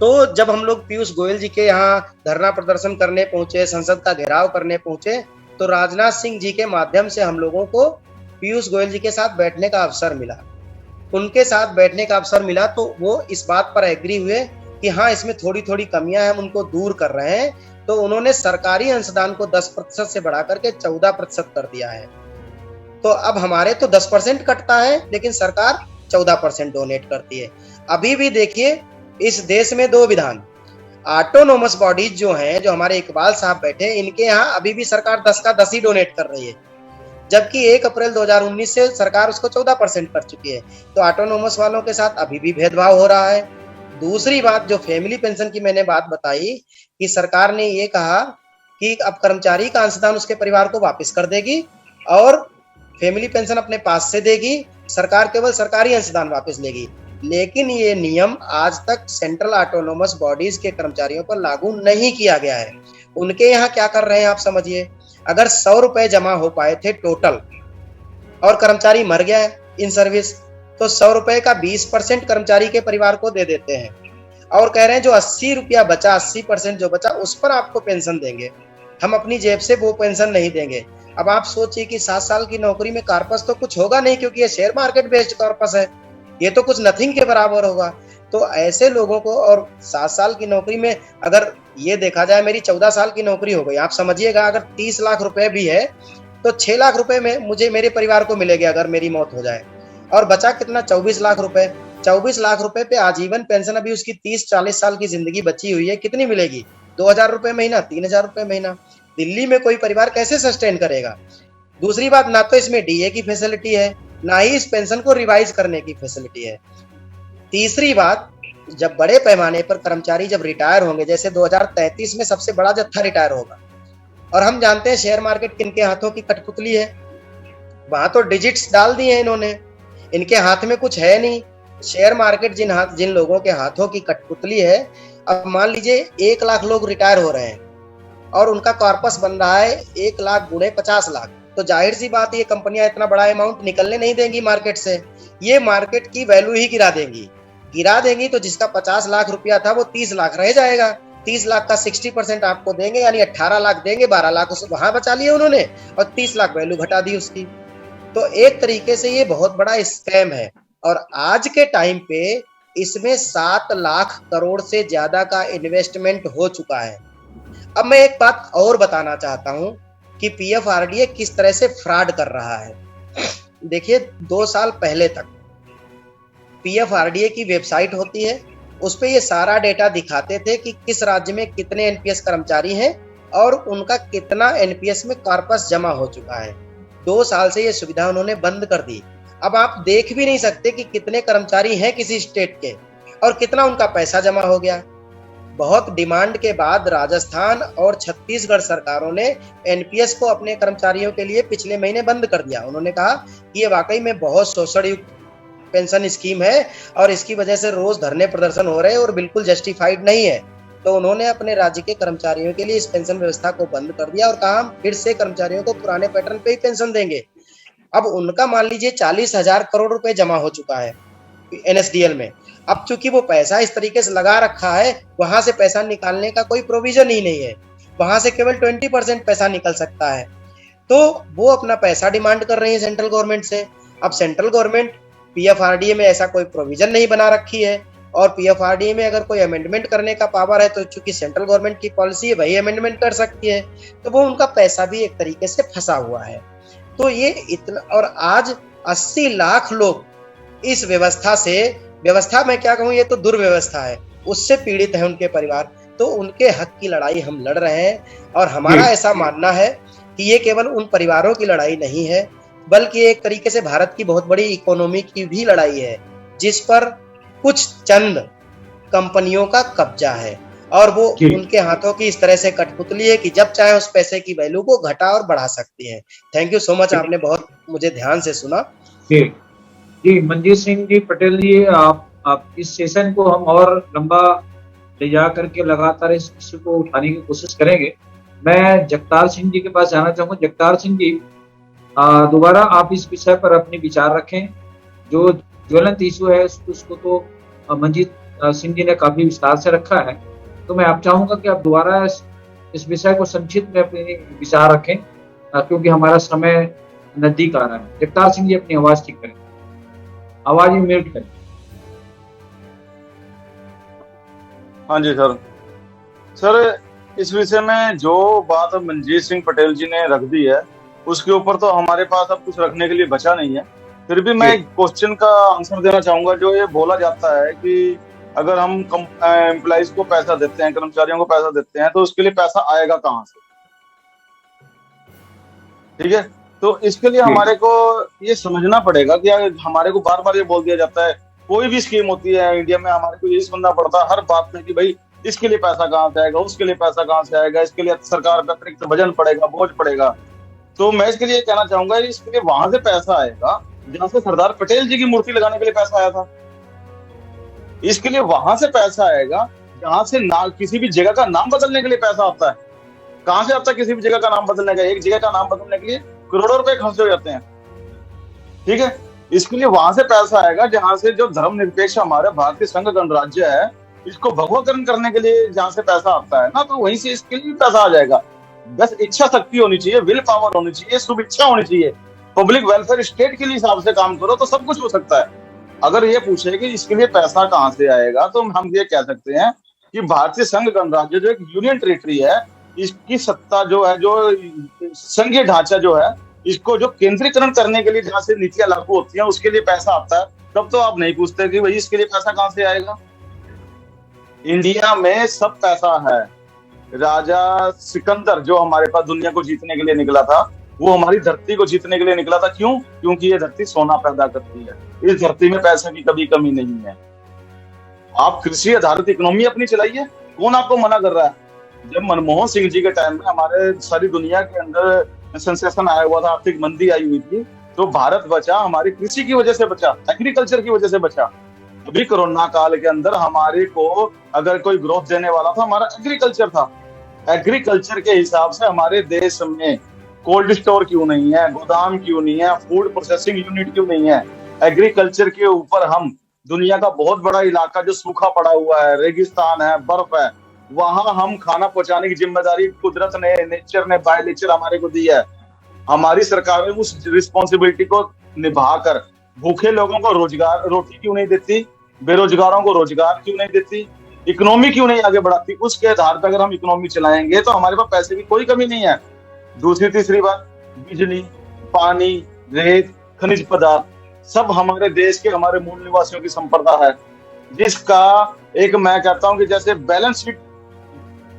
तो जब हम लोग पीयूष गोयल जी के यहाँ धरना प्रदर्शन करने पहुंचे, संसद का घेराव करने पहुंचे, तो राजनाथ सिंह जी के माध्यम से हम लोगों को पीयूष गोयल जी के साथ बैठने का अवसर मिला। उनके साथ बैठने का अवसर मिला तो वो इस बात पर एग्री हुए कि हाँ इसमें थोड़ी थोड़ी कमियां हैं, हम उनको दूर कर रहे हैं। तो उन्होंने सरकारी अंशदान को 10% से बढ़ा करके 14% कर दिया है। तो अब हमारे तो 10% कटता है, लेकिन सरकार 14% डोनेट करती है। अभी भी देखिए इस देश में 2 विधान, ऑटोनोमस बॉडीज जो हैं, जो हमारे इकबाल साहब बैठे, इनके यहाँ अभी भी सरकार 10 का 10 ही डोनेट कर रही है, जबकि 1 अप्रैल 2019 से सरकार उसको 14% कर चुकी है। तो ऑटोनोमस वालों के साथ अभी भी भेदभाव हो रहा है। दूसरी बात, जो फैमिली पेंशन की मैंने बात बताई कि सरकार ने ये कहा कि अब कर्मचारी का अंशदान उसके परिवार को वापस कर देगी और फैमिली पेंशन अपने पास से देगी, सरकार केवल सरकारी अंशदान वापस लेगी। लेकिन ये नियम आज तक सेंट्रल ऑटोनोमस बॉडीज के कर्मचारियों पर लागू नहीं किया गया है। उनके यहाँ क्या कर रहे हैं आप समझिए, अगर 100 रुपए जमा हो पाए थे टोटल और कर्मचारी मर गया है इन सर्विस, तो 100 रुपए का 20% कर्मचारी के परिवार को दे देते हैं और कह रहे हैं जो 80 रुपया बचा, 80% जो बचा उस पर आपको पेंशन देंगे, हम अपनी जेब से वो पेंशन नहीं देंगे। अब आप सोचिए कि 7 साल की नौकरी में कॉर्पस तो कुछ होगा नहीं, क्योंकि ये शेयर मार्केट बेस्ड कॉर्पस है, ये तो कुछ नथिंग के बराबर होगा। तो ऐसे लोगों को, और 7 साल की नौकरी में अगर ये देखा जाए, मेरी 14 साल की नौकरी हो गई, आप समझिएगा अगर 30 लाख रुपए भी है तो 6 लाख रुपए में मुझे मेरे परिवार को मिलेगा अगर मेरी मौत हो जाए, और बचा कितना, 24 लाख रुपए। 24 लाख रुपए पे आजीवन पेंशन, अभी उसकी 30-40 साल की जिंदगी बची हुई है, कितनी मिलेगी, 2,000 रुपए महीना, 3,000 रुपए महीना। दिल्ली में कोई परिवार कैसे सस्टेन करेगा। दूसरी बात, ना तो इसमें डीए की फैसिलिटी है, ना ही इस पेंशन को रिवाइज करने की फैसिलिटी है। तीसरी बात, जब बड़े पैमाने पर कर्मचारी जब रिटायर होंगे, जैसे 2033 में सबसे बड़ा जत्था रिटायर होगा, और हम जानते हैं शेयर मार्केट किनके हाथों की कठपुतली है, वहां तो डिजिट्स डाल दिए हैं इन्होंने, इनके हाथ में कुछ है नहीं। शेयर मार्केट जिन लोगों के हाथों की कठपुतली है, अब मान लीजिए 1 लाख लोग रिटायर हो रहे हैं और उनका कॉर्पस बन रहा है 1 लाख गुणे 50 लाख, तो जाहिर सी बात ये कंपनियां इतना बड़ा अमाउंट निकलने नहीं देंगी मार्केट से, ये मार्केट की वैल्यू ही गिरा देंगी। तो जिसका 50 लाख रुपया था वो 30 लाख रह जाएगा, 30 लाख का 60% आपको देंगे, यानी 18 लाख देंगे, 12 लाख उस वहां बचा लिए उन्होंने और 30 लाख वैल्यू घटा दी उसकी। तो एक तरीके से ये बहुत बड़ा स्कैम है, और आज के टाइम पे इसमें 7 लाख करोड़ से ज्यादा का इन्वेस्टमेंट हो चुका है। अब मैं एक बात और बताना चाहता हूं कि पीएफआरडीए किस तरह से फ्रॉड कर रहा है। देखिए, 2 साल पहले तक पीएफआरडीए की वेबसाइट होती है, उस पे ये सारा डेटा दिखाते थे कि किस राज्य में कितने एनपीएस कर्मचारी हैं और उनका कितना एनपीएस में कॉर्पस जमा हो चुका है। 2 साल से ये सुविधा उन्होंने बंद कर दी। अब आप देख भी नहीं सकते कि कितने कर्मचारी हैं किसी स्टेट के और कितना उनका पैसा जमा हो गया। बहुत डिमांड के बाद राजस्थान और छत्तीसगढ़ सरकारों ने एनपीएस को अपने कर्मचारियों के लिए पिछले महीने बंद कर दिया। उन्होंने कहा कि ये वाकई में बहुत शोषण युक्त पेंशन स्कीम है और इसकी वजह से रोज धरने प्रदर्शन हो रहे हैं और बिल्कुल जस्टिफाइड नहीं है। तो उन्होंने अपने राज्य के कर्मचारियों के लिए इस पेंशन व्यवस्था को बंद कर दिया और कहा हम फिर से कर्मचारियों को पुराने पैटर्न पे ही पेंशन देंगे। अब उनका मान लीजिए 40,000 करोड़ रुपए जमा हो चुका है एनएसडीएल में। अब चूंकि वो पैसा इस तरीके से लगा रखा है, वहां से पैसा निकालने का कोई प्रोविजन ही नहीं है, वहां से केवल 20% पैसा निकल सकता है। तो वो अपना पैसा डिमांड कर रही है सेंट्रल गवर्नमेंट से। अब सेंट्रल गवर्नमेंट पीएफआरडीए में ऐसा कोई प्रोविजन नहीं बना रखी है, और पीएफआरडीए में अगर कोई अमेंडमेंट करने का पावर है तो चूंकि सेंट्रल गवर्नमेंट की पॉलिसी है वही अमेंडमेंट कर सकती है, तो वो उनका पैसा भी एक तरीके से फंसा हुआ है। तो ये इतना, और आज 80 लाख लोग इस व्यवस्था में क्या कहूँ, ये तो दुर्व्यवस्था है, उससे पीड़ित है उनके परिवार। तो उनके हक की लड़ाई हम लड़ रहे हैं और हमारा ऐसा मानना है कि ये केवल उन परिवारों की लड़ाई नहीं है, बल्कि एक तरीके से भारत की बहुत बड़ी इकोनॉमी की भी लड़ाई है, जिस पर कुछ चंद कंपनियों का कब्जा है और वो उनके हाथों की इस तरह से कठपुतली है कि जब चाहे उस पैसे की वैल्यू को घटा और बढ़ा सकती है। थैंक यू सो मच, आपने बहुत मुझे ध्यान से सुना। जी मंजीत सिंह जी पटेल जी, आप इस सेशन को हम और लंबा ले जा करके लगातार इस इश्यू को उठाने की कोशिश करेंगे। मैं जगतार सिंह जी के पास जाना चाहूंगा। जगतार सिंह जी, दोबारा आप इस विषय पर अपने विचार रखें। जो ज्वलंत इशू है उसको तो मंजीत सिंह जी ने काफी विस्तार से रखा है, तो मैं आप चाहूंगा कि आप दोबारा इस विषय को संक्षिप्त में अपने विचार रखें, क्योंकि हमारा समय नजदीक आ रहा है। जगतार सिंह जी, अपनी आवाज ठीक करें, आवाज ही म्यूट करें। हाँ जी सर, इस विषय में जो बात मंजीत सिंह पटेल जी ने रख दी है उसके ऊपर तो हमारे पास अब कुछ रखने के लिए बचा नहीं है। फिर भी मैं एक क्वेश्चन का आंसर देना चाहूंगा। जो ये बोला जाता है कि अगर हम एम्प्लॉइज को पैसा देते हैं, कर्मचारियों को पैसा देते हैं, तो उसके लिए पैसा आएगा कहाँ से? ठीक है, तो इसके लिए हमारे को ये समझना पड़ेगा कि हमारे को बार बार ये बोल दिया जाता है, कोई भी स्कीम होती है इंडिया में, हमारे को यही सुनना पड़ता है हर बात में कि भाई इसके लिए पैसा कहाँ से आएगा, उसके लिए पैसा कहाँ से आएगा, इसके लिए सरकार पे अतिरिक्त वजन पड़ेगा, बोझ पड़ेगा। तो मैं इसके लिए कहना चाहूंगा, इसके लिए वहां से पैसा आएगा जहां से सरदार पटेल जी की मूर्ति लगाने के लिए पैसा आया था। इसके लिए वहां से पैसा आएगा जहां से ना किसी भी जगह का नाम बदलने के लिए पैसा आता है। कहां से आता है किसी भी जगह का नाम बदलने का? एक जगह का नाम बदलने के लिए करोड़ों रुपए खर्च हो जाते हैं। ठीक है, इसके लिए वहां से पैसा आएगा जहां से जो धर्मनिरपेक्ष हमारा भारतीय संघ गणराज्य है, इसको भगवाकरण करने के लिए जहां से पैसा आता है ना, तो वहीं से इसके लिए पैसा आ जाएगा। बस इच्छा शक्ति होनी चाहिए, विल पावर होनी चाहिए, शुभ इच्छा होनी चाहिए। पब्लिक वेलफेयर स्टेट के लिए हिसाब से काम करो तो सब कुछ हो सकता है। अगर ये पूछे कि इसके लिए पैसा कहां से आएगा, तो हम ये कह सकते हैं कि भारतीय संघ गणराज्य जो एक यूनियन टेरिटरी है, इसकी सत्ता जो है, जो संघीय ढांचा जो है, इसको जो केंद्रीकरण करने के लिए जहां से नीतियां लागू होती हैं उसके लिए पैसा आता है। तब तो आप नहीं पूछते कि भाई इसके लिए पैसा कहां से आएगा। इंडिया में सब पैसा है। राजा सिकंदर जो हमारे पास दुनिया को जीतने के लिए निकला था, वो हमारी धरती को जीतने के लिए निकला था। क्यों? क्योंकि ये धरती सोना पैदा करती है। इस धरती में पैसे की कभी कमी नहीं है। आप कृषि आधारित इकोनॉमी अपनी चलाइए, कौन आपको मना कर रहा है? जब मनमोहन सिंह जी के टाइम में हमारे सारी दुनिया के अंदर सेंसेशन आया हुआ था, आर्थिक मंदी आई हुई थी, तो भारत बचा हमारी कृषि की वजह से बचा, एग्रीकल्चर की वजह से बचा। अभी कोरोना काल के अंदर हमारे को अगर कोई ग्रोथ देने वाला था, हमारा एग्रीकल्चर था। एग्रीकल्चर के हिसाब से हमारे देश में कोल्ड स्टोर क्यों नहीं है, गोदाम क्यों नहीं है, फूड प्रोसेसिंग यूनिट क्यों नहीं है? एग्रीकल्चर के ऊपर हम दुनिया का बहुत बड़ा इलाका जो सूखा पड़ा हुआ है, रेगिस्तान है, बर्फ है, वहां हम खाना पहुंचाने की जिम्मेदारी कुदरत ने, नेचर ने, बाय नेचर हमारे को दी है। हमारी सरकार ने उस रिस्पॉन्सिबिलिटी को निभाकर भूखे लोगों को रोजगार, रोटी क्यों नहीं देती, बेरोजगारों को रोजगार क्यों नहीं देती, इकोनॉमी क्यों नहीं आगे बढ़ाती? उसके आधार पर अगर हम इकोनॉमी चलाएंगे तो हमारे पास पैसे की कोई कमी नहीं है। दूसरी तीसरी बात, बिजली, पानी, रेत, खनिज पदार्थ सब हमारे देश के, हमारे मूल निवासियों की संपदा है, जिसका एक मैं कहता हूं कि जैसे बैलेंस शीट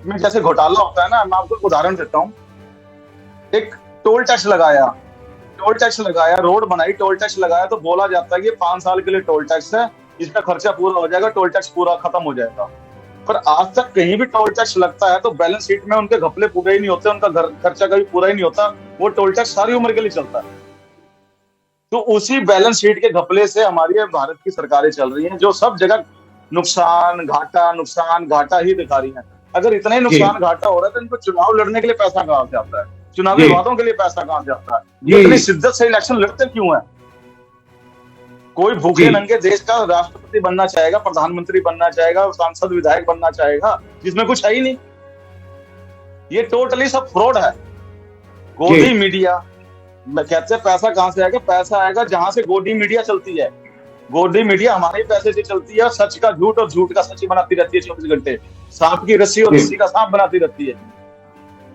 में जैसे घोटाला होता है ना, मैं आपको उदाहरण देता हूं। एक टोल टैक्स लगाया, रोड बनाई, टोल टैक्स लगाया, तो बोला जाता है कि 5 साल के लिए टोल टैक्स है, इसका खर्चा पूरा हो जाएगा, टोल टैक्स पूरा खत्म हो जाएगा। पर आज तक कहीं भी टोल टैक्स लगता है तो बैलेंस शीट में उनके घपले पूरे ही नहीं होते, उनका खर्चा कभी पूरा ही नहीं होता। वो टोल टैक्स सारी उम्र के लिए चलता है। तो उसी बैलेंस शीट के घपले से हमारी भारत की सरकारें चल रही हैं, जो सब जगह नुकसान घाटा ही दिखा रही हैं। अगर इतना ही नुकसान घाटा हो रहा है तो इनको चुनाव लड़ने के लिए पैसा कहां से आता है? चुनावी वादों के लिए पैसा कहां से आता है? ये इतनी शिद्दत से इलेक्शन लड़ते क्यों है? कोई भूखे नंगे देश का राष्ट्रपति बनना चाहेगा, प्रधानमंत्री बनना चाहेगा, सांसद विधायक बनना चाहेगा, जिसमें कुछ है ही नहीं। ये टोटली सब फ्रॉड है। गोदी मीडिया, कहते हैं पैसा कहां से आएगा? पैसा आएगा जहां से गोदी मीडिया चलती है। गोदी मीडिया हमारे पैसे से चलती है, सच का झूठ और झूठ का सच बनाती रहती है 24 घंटे। सांप की रस्सी और रस्सी का सांप बनाती रहती है,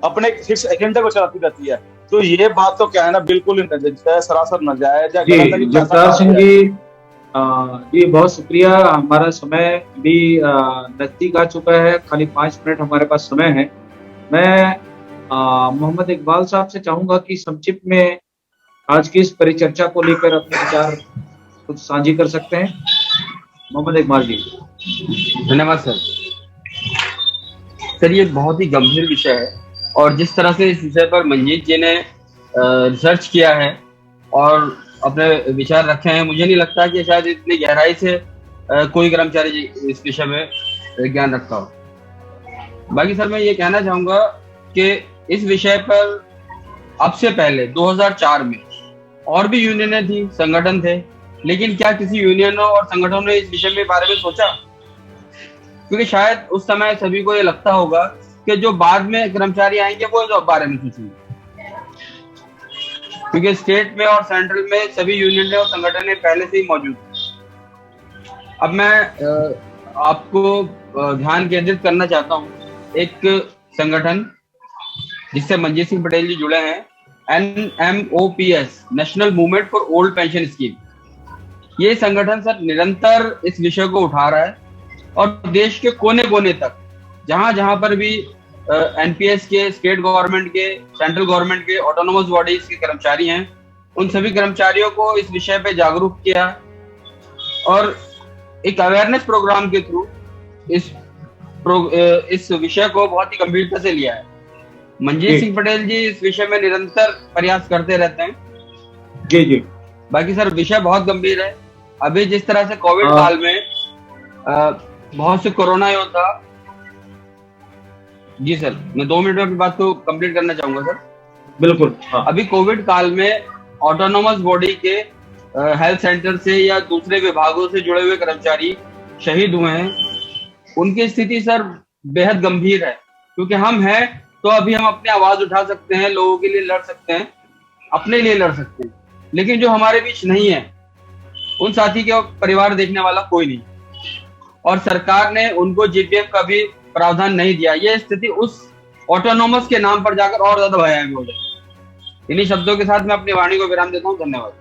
अपने फिक्स एजेंडे को चलाती रहती है। तो ये बात तो क्या है ना, बिल्कुल सरासर नाजायज है। जगतार सिंह जी बहुत शुक्रिया। हमारा समय भी नजदीक आ चुका है, खाली 5 मिनट हमारे पास समय है। मैं मोहम्मद इकबाल साहब से चाहूंगा कि संक्षिप्त में आज की इस परिचर्चा को लेकर अपने विचार कुछ साझी कर सकते हैं। मोहम्मद इकबाल जी। धन्यवाद सर। ये बहुत ही गंभीर विषय है, और जिस तरह से इस विषय पर मंजीत जी ने रिसर्च किया है और अपने विचार रखे हैं, मुझे नहीं लगता कि शायद इतनी गहराई से कोई कर्मचारी इस विषय में ज्ञान रखता हो। बाकी सर मैं ये कहना चाहूंगा कि इस विषय पर अब से पहले 2004 में और भी यूनियनें थी, संगठन थे, लेकिन क्या किसी यूनियनों और संगठनों ने इस विषय में बारे में सोचा? क्योंकि शायद उस समय सभी को ये लगता होगा कि जो बाद में कर्मचारी आएंगे वो इस बारे में सोचेंगे, क्योंकि स्टेट में और सेंट्रल में सभी यूनियनें और संगठन पहले से ही मौजूद हैं। अब मैं आपको ध्यान केंद्रित करना चाहता हूँ एक संगठन जिससे मंजीत सिंह पटेल जी जुड़े हैं, NMOPS, national movement for old pension scheme. ये संगठन सर निरंतर इस विषय को उठा रहा है और देश के कोने कोने तक जहां जहां पर भी एनपीएस के, स्टेट गवर्नमेंट के, सेंट्रल गवर्नमेंट के, ऑटोनोमस बॉडीज के कर्मचारी हैं, उन सभी कर्मचारियों को इस विषय पे जागरूक किया और एक अवेयरनेस प्रोग्राम के थ्रू इस विषय को बहुत ही गंभीरता से लिया है। मंजीत सिंह पटेल जी इस विषय में निरंतर प्रयास करते रहते हैं। जी जी। बाकी सर विषय बहुत गंभीर है। अभी जिस तरह से कोविड काल में बहुत से कोरोना योद्धा, जी सर मैं 2 मिनट में अपनी बात को कंप्लीट करना चाहूंगा सर। बिल्कुल। हाँ। अभी कोविड काल में ऑटोनोमस बॉडी के हेल्थ सेंटर से या दूसरे विभागों से जुड़े हुए कर्मचारी शहीद हुए हैं। उनकी स्थिति सर बेहद गंभीर है, क्योंकि हम हैं तो अभी हम अपनी आवाज उठा सकते हैं, लोगों के लिए लड़ सकते हैं, अपने लिए लड़ सकते हैं, लेकिन जो हमारे बीच नहीं है उन साथी के परिवार देखने वाला कोई नहीं, और सरकार ने उनको जीपीएफ का भी प्रावधान नहीं दिया। ये स्थिति उस ऑटोनोमस के नाम पर जाकर और ज्यादा भयावह हो जाए। इन्हीं शब्दों के साथ मैं अपनी वाणी को विराम देता हूँ। धन्यवाद।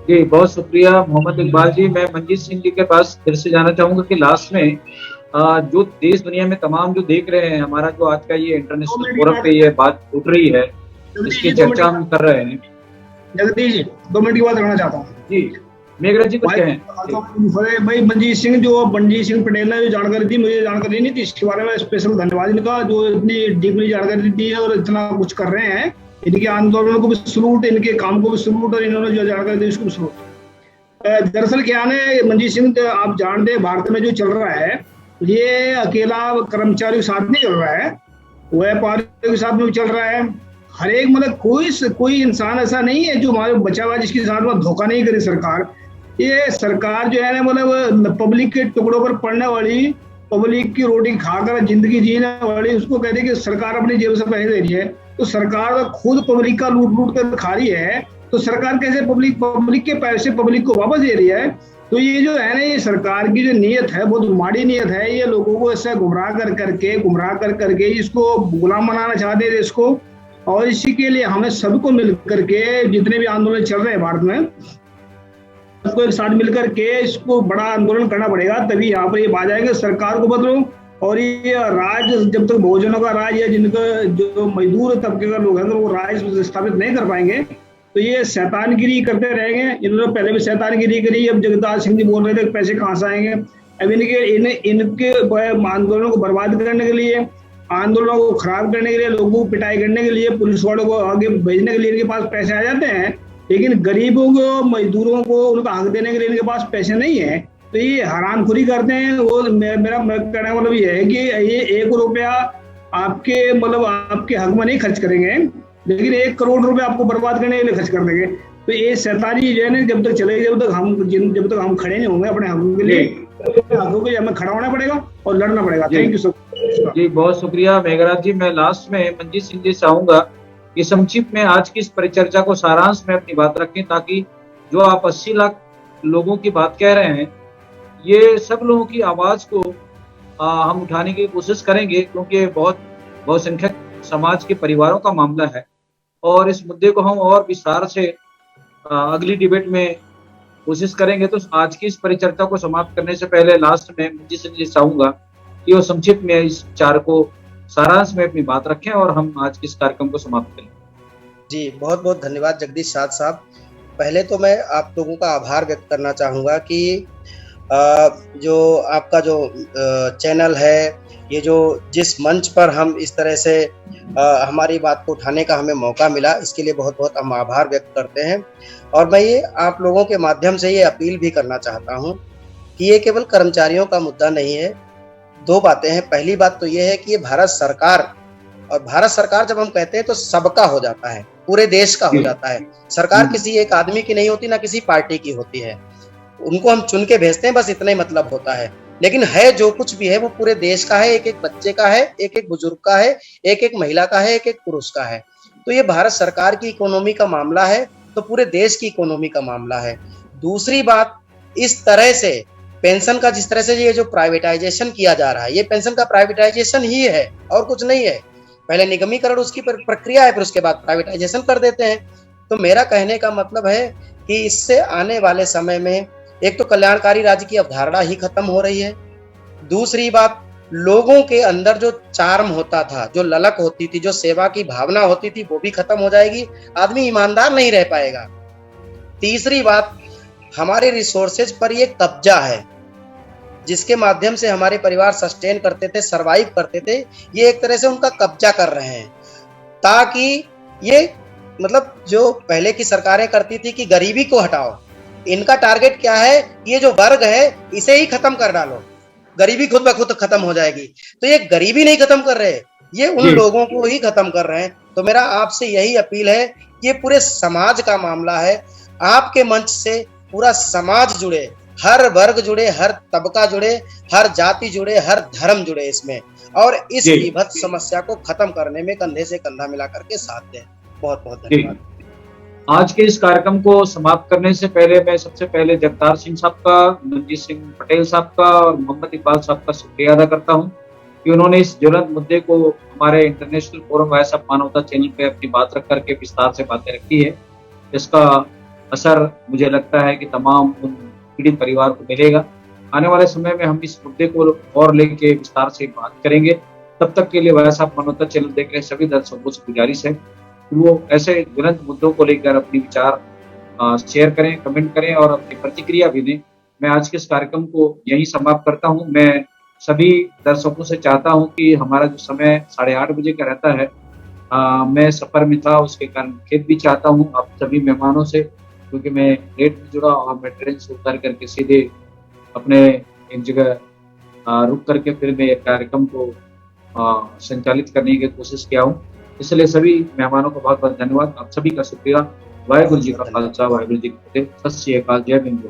जी बहुत शुक्रिया मोहम्मद इकबाल जी। मैं मंजीत सिंह जी के पास फिर से जाना चाहूंगा कि लास्ट में जो देश दुनिया में तमाम जो देख रहे हैं, हमारा जो आज का ये इंटरनेशनल फोरम पे ये बात उठ रही है, इसकी चर्चा हम कर रहे हैं। जगदीश जी 2 मिनट की बात करना चाहता हूँ। जी मेघराज जी कुछ कहें। भाई मंजीत सिंह पटेल ने जो जानकारी दी, मुझे जानकारी नहीं थी, इसके बारे में स्पेशल धन्यवाद इनका, जो इतनी डीपली जानकारी दी है और इतना कुछ कर रहे हैं। इनके आंदोलन को भी सलूट, इनके काम को भी सलूट, और इन्होंने जो जानकारी दी उसको भी सलूट। दरअसल क्या है मंजीत सिंह, आप जानते हैं भारत में जो चल रहा है ये अकेला कर्मचारियों के साथ नहीं चल रहा है, व्यापारियों के साथ में भी चल रहा है। हर एक मतलब कोई इंसान ऐसा नहीं है जो हमारे बचा हुआ जिसके साथ में धोखा नहीं करे सरकार। ये सरकार जो है ना मतलब पब्लिक के टुकड़ों पर पड़ने वाली, पब्लिक की रोटी खाकर जिंदगी जीने वाली, उसको कहते हैं कि सरकार अपनी जेब से पैसे दे रही है। तो सरकार खुद पब्लिक का लूट कर खा रही है, तो सरकार कैसे पब्लिक के पैसे पब्लिक को वापस दे रही है। तो ये जो है ना, ये सरकार की जो नीयत है बहुत माड़ी नीयत है। ये लोगों को ऐसा गुमराह कर करके इसको गुलाम बनाना चाहते हैं इसको, और इसी के लिए हमें सबको मिल करके, जितने भी आंदोलन चल रहे हैं भारत में, सबको एक साथ मिलकर के इसको बड़ा आंदोलन करना पड़ेगा, तभी यहाँ पर ये आ जाएंगे सरकार को बदलो। और ये राज जब तक बहुजनों का राज है, जिनका जो मजदूर तबके का लोग हैं, अगर वो राज स्थापित नहीं कर पाएंगे तो ये शैतानगिरी करते रहेंगे। इन्होंने पहले भी शैतानगिरी करी, अब जगदार सिंह जी बोल रहे थे पैसे कहाँ से आएंगे। अब इनके आंदोलनों को बर्बाद करने के लिए, आंदोलनों को खराब करने के लिए, लोगों को पिटाई करने के लिए, पुलिस वालों को आगे भेजने के लिए इनके पास पैसे आ जाते हैं, लेकिन गरीबों को, मजदूरों को उनका हक देने के लिए इनके पास पैसे नहीं है। तो ये हरामखोरी करते हैं। वो मेरा कहने का मतलब ये है कि ये 1 रुपया आपके हक में नहीं खर्च करेंगे, लेकिन 1 करोड़ रुपए आपको बर्बाद करने के लिए खर्च कर देंगे। तो ये शैतानी जो है ना, जब तक चलेगी, जब तक हम खड़े नहीं होंगे अपने हकों के लिए, हकों के लिए हमें खड़ा होना पड़ेगा और लड़ना पड़ेगा। थैंक यू सो मच जी, बहुत शुक्रिया मेघराज जी। मैं लास्ट में मंजीत सिंह जी से चाहूंगा कि संक्षिप्त में आज की इस परिचर्चा को सारांश में अपनी बात रखें, ताकि जो आप 80 लाख लोगों की बात कह रहे हैं, ये सब लोगों की आवाज को हम उठाने की कोशिश करेंगे, क्योंकि बहुत बहुसंख्यक समाज के परिवारों का मामला है, और इस मुद्दे को हम और विस्तार से अगली डिबेट में कोशिश करेंगे। तो आज की इस परिचर्चा को समाप्त करने से पहले लास्ट में मंजीत सिंह जी चाहूंगा कि वो संक्षिप्त में इस विचार को सारांश में अपनी बात रखें और हम आज के इस कार्यक्रम को समाप्त करें। जी बहुत बहुत धन्यवाद जगदीश साहब। पहले तो मैं आप लोगों का आभार व्यक्त करना चाहूँगा कि जो आपका जो चैनल है, ये जो जिस मंच पर हम इस तरह से हमारी बात को उठाने का हमें मौका मिला, इसके लिए बहुत बहुत हम आभार व्यक्त करते हैं। और मैं ये आप लोगों के माध्यम से ये अपील भी करना चाहता हूँ कि ये केवल कर्मचारियों का मुद्दा नहीं है। 2 बातें हैं। पहली बात तो ये है कि ये भारत सरकार, और भारत सरकार जब हम कहते हैं तो सबका हो जाता है, पूरे देश का हो जाता है। सरकार किसी एक आदमी की नहीं होती, ना किसी पार्टी की होती है। उनको हम चुन के भेजते हैं, बस इतना ही मतलब होता है। लेकिन है जो कुछ भी है वो पूरे देश का है, एक एक बच्चे का है, एक एक बुजुर्ग का है, एक एक महिला का है, एक एक पुरुष का है। तो ये भारत सरकार की इकोनॉमी का मामला है, तो पूरे देश की इकोनॉमी का मामला है। दूसरी बात, इस तरह से पेंशन का जिस तरह से ये जो प्राइवेटाइजेशन किया जा रहा है, ये पेंशन का प्राइवेटाइजेशन ही है और कुछ नहीं है। पहले निगमीकरण उसकी प्रक्रिया है, फिर उसके बाद प्राइवेटाइजेशन कर देते हैं। तो मेरा कहने का मतलब है कि इससे आने वाले समय में एक तो कल्याणकारी राज्य की अवधारणा ही खत्म हो रही है। दूसरी बात, लोगों के अंदर जो चार्म होता था, जो ललक होती थी, जो सेवा की भावना होती थी, वो भी खत्म हो जाएगी। आदमी ईमानदार नहीं रह पाएगा। तीसरी बात, हमारे रिसोर्सेज पर ये कब्जा है। जिसके माध्यम से हमारे परिवार सस्टेन करते थे, सरवाइव करते थे, ये एक तरह से उनका कब्जा कर रहे हैं, ताकि ये मतलब जो पहले की सरकारें करती थी कि गरीबी को हटाओ, इनका टारगेट क्या है, ये जो वर्ग है इसे ही खत्म कर डालो, गरीबी खुद ब खुद खत्म हो जाएगी। तो ये गरीबी नहीं खत्म कर रहे, ये उन लोगों को ही खत्म कर रहे हैं। तो मेरा आपसे यही अपील है, ये पूरे समाज का मामला है, आपके मंच से पूरा समाज जुड़े, हर वर्ग जुड़े, हर तबका जुड़े, हर जाति जुड़े, हर धर्म जुड़े इसमें, और इस विभत्स समस्या को खत्म करने में कंधे से कंधा मिला करके साथ दें। बहुत बहुत धन्यवाद। आज के इस कार्यक्रम को समाप्त करने से पहले मैं सबसे पहले जगतार सिंह साहब का, मंजीत सिंह पटेल साहब का और मोहम्मद इकबाल साहब का शुक्रिया अदा करता हूं कि उन्होंने इस ज्वलंत मुद्दे को हमारे इंटरनेशनल फोरम वॉइस ऑफ मानवता चैनल पे अपनी बात रख करके विस्तार से बातें रखी है। इसका असर मुझे लगता है कि तमाम उन पीड़ित परिवार को मिलेगा। आने वाले समय में हम इस मुद्दे को और लेके विस्तार से बात करेंगे। तब तक के लिए वॉइस ऑफ मानवता चैनल देख रहे सभी दर्शकों से गुजारिश है कि वो ऐसे ज्वलंत मुद्दों को लेकर अपने विचार शेयर करें, कमेंट करें और अपनी प्रतिक्रिया भी दें। मैं आज के इस कार्यक्रम को यहीं समाप्त करता हूं। मैं सभी दर्शकों से चाहता हूं कि हमारा जो समय 8:30 बजे का रहता है, मैं सफर में था, उसके कारण खेद भी चाहता हूं आप सभी मेहमानों से, क्योंकि मैं लेट में जुड़ा और मैं ट्रेन से उतर करके सीधे अपने एक जगह रुक करके फिर मैं कार्यक्रम को संचालित करने की कोशिश किया हूँ। इसलिए सभी मेहमानों को बहुत बहुत धन्यवाद। आप सभी का शुक्रिया। वाहिगुरु जी का खालसा, वाहिगुरु जी की फतेह। सत श्री अकाल। जय हिंद।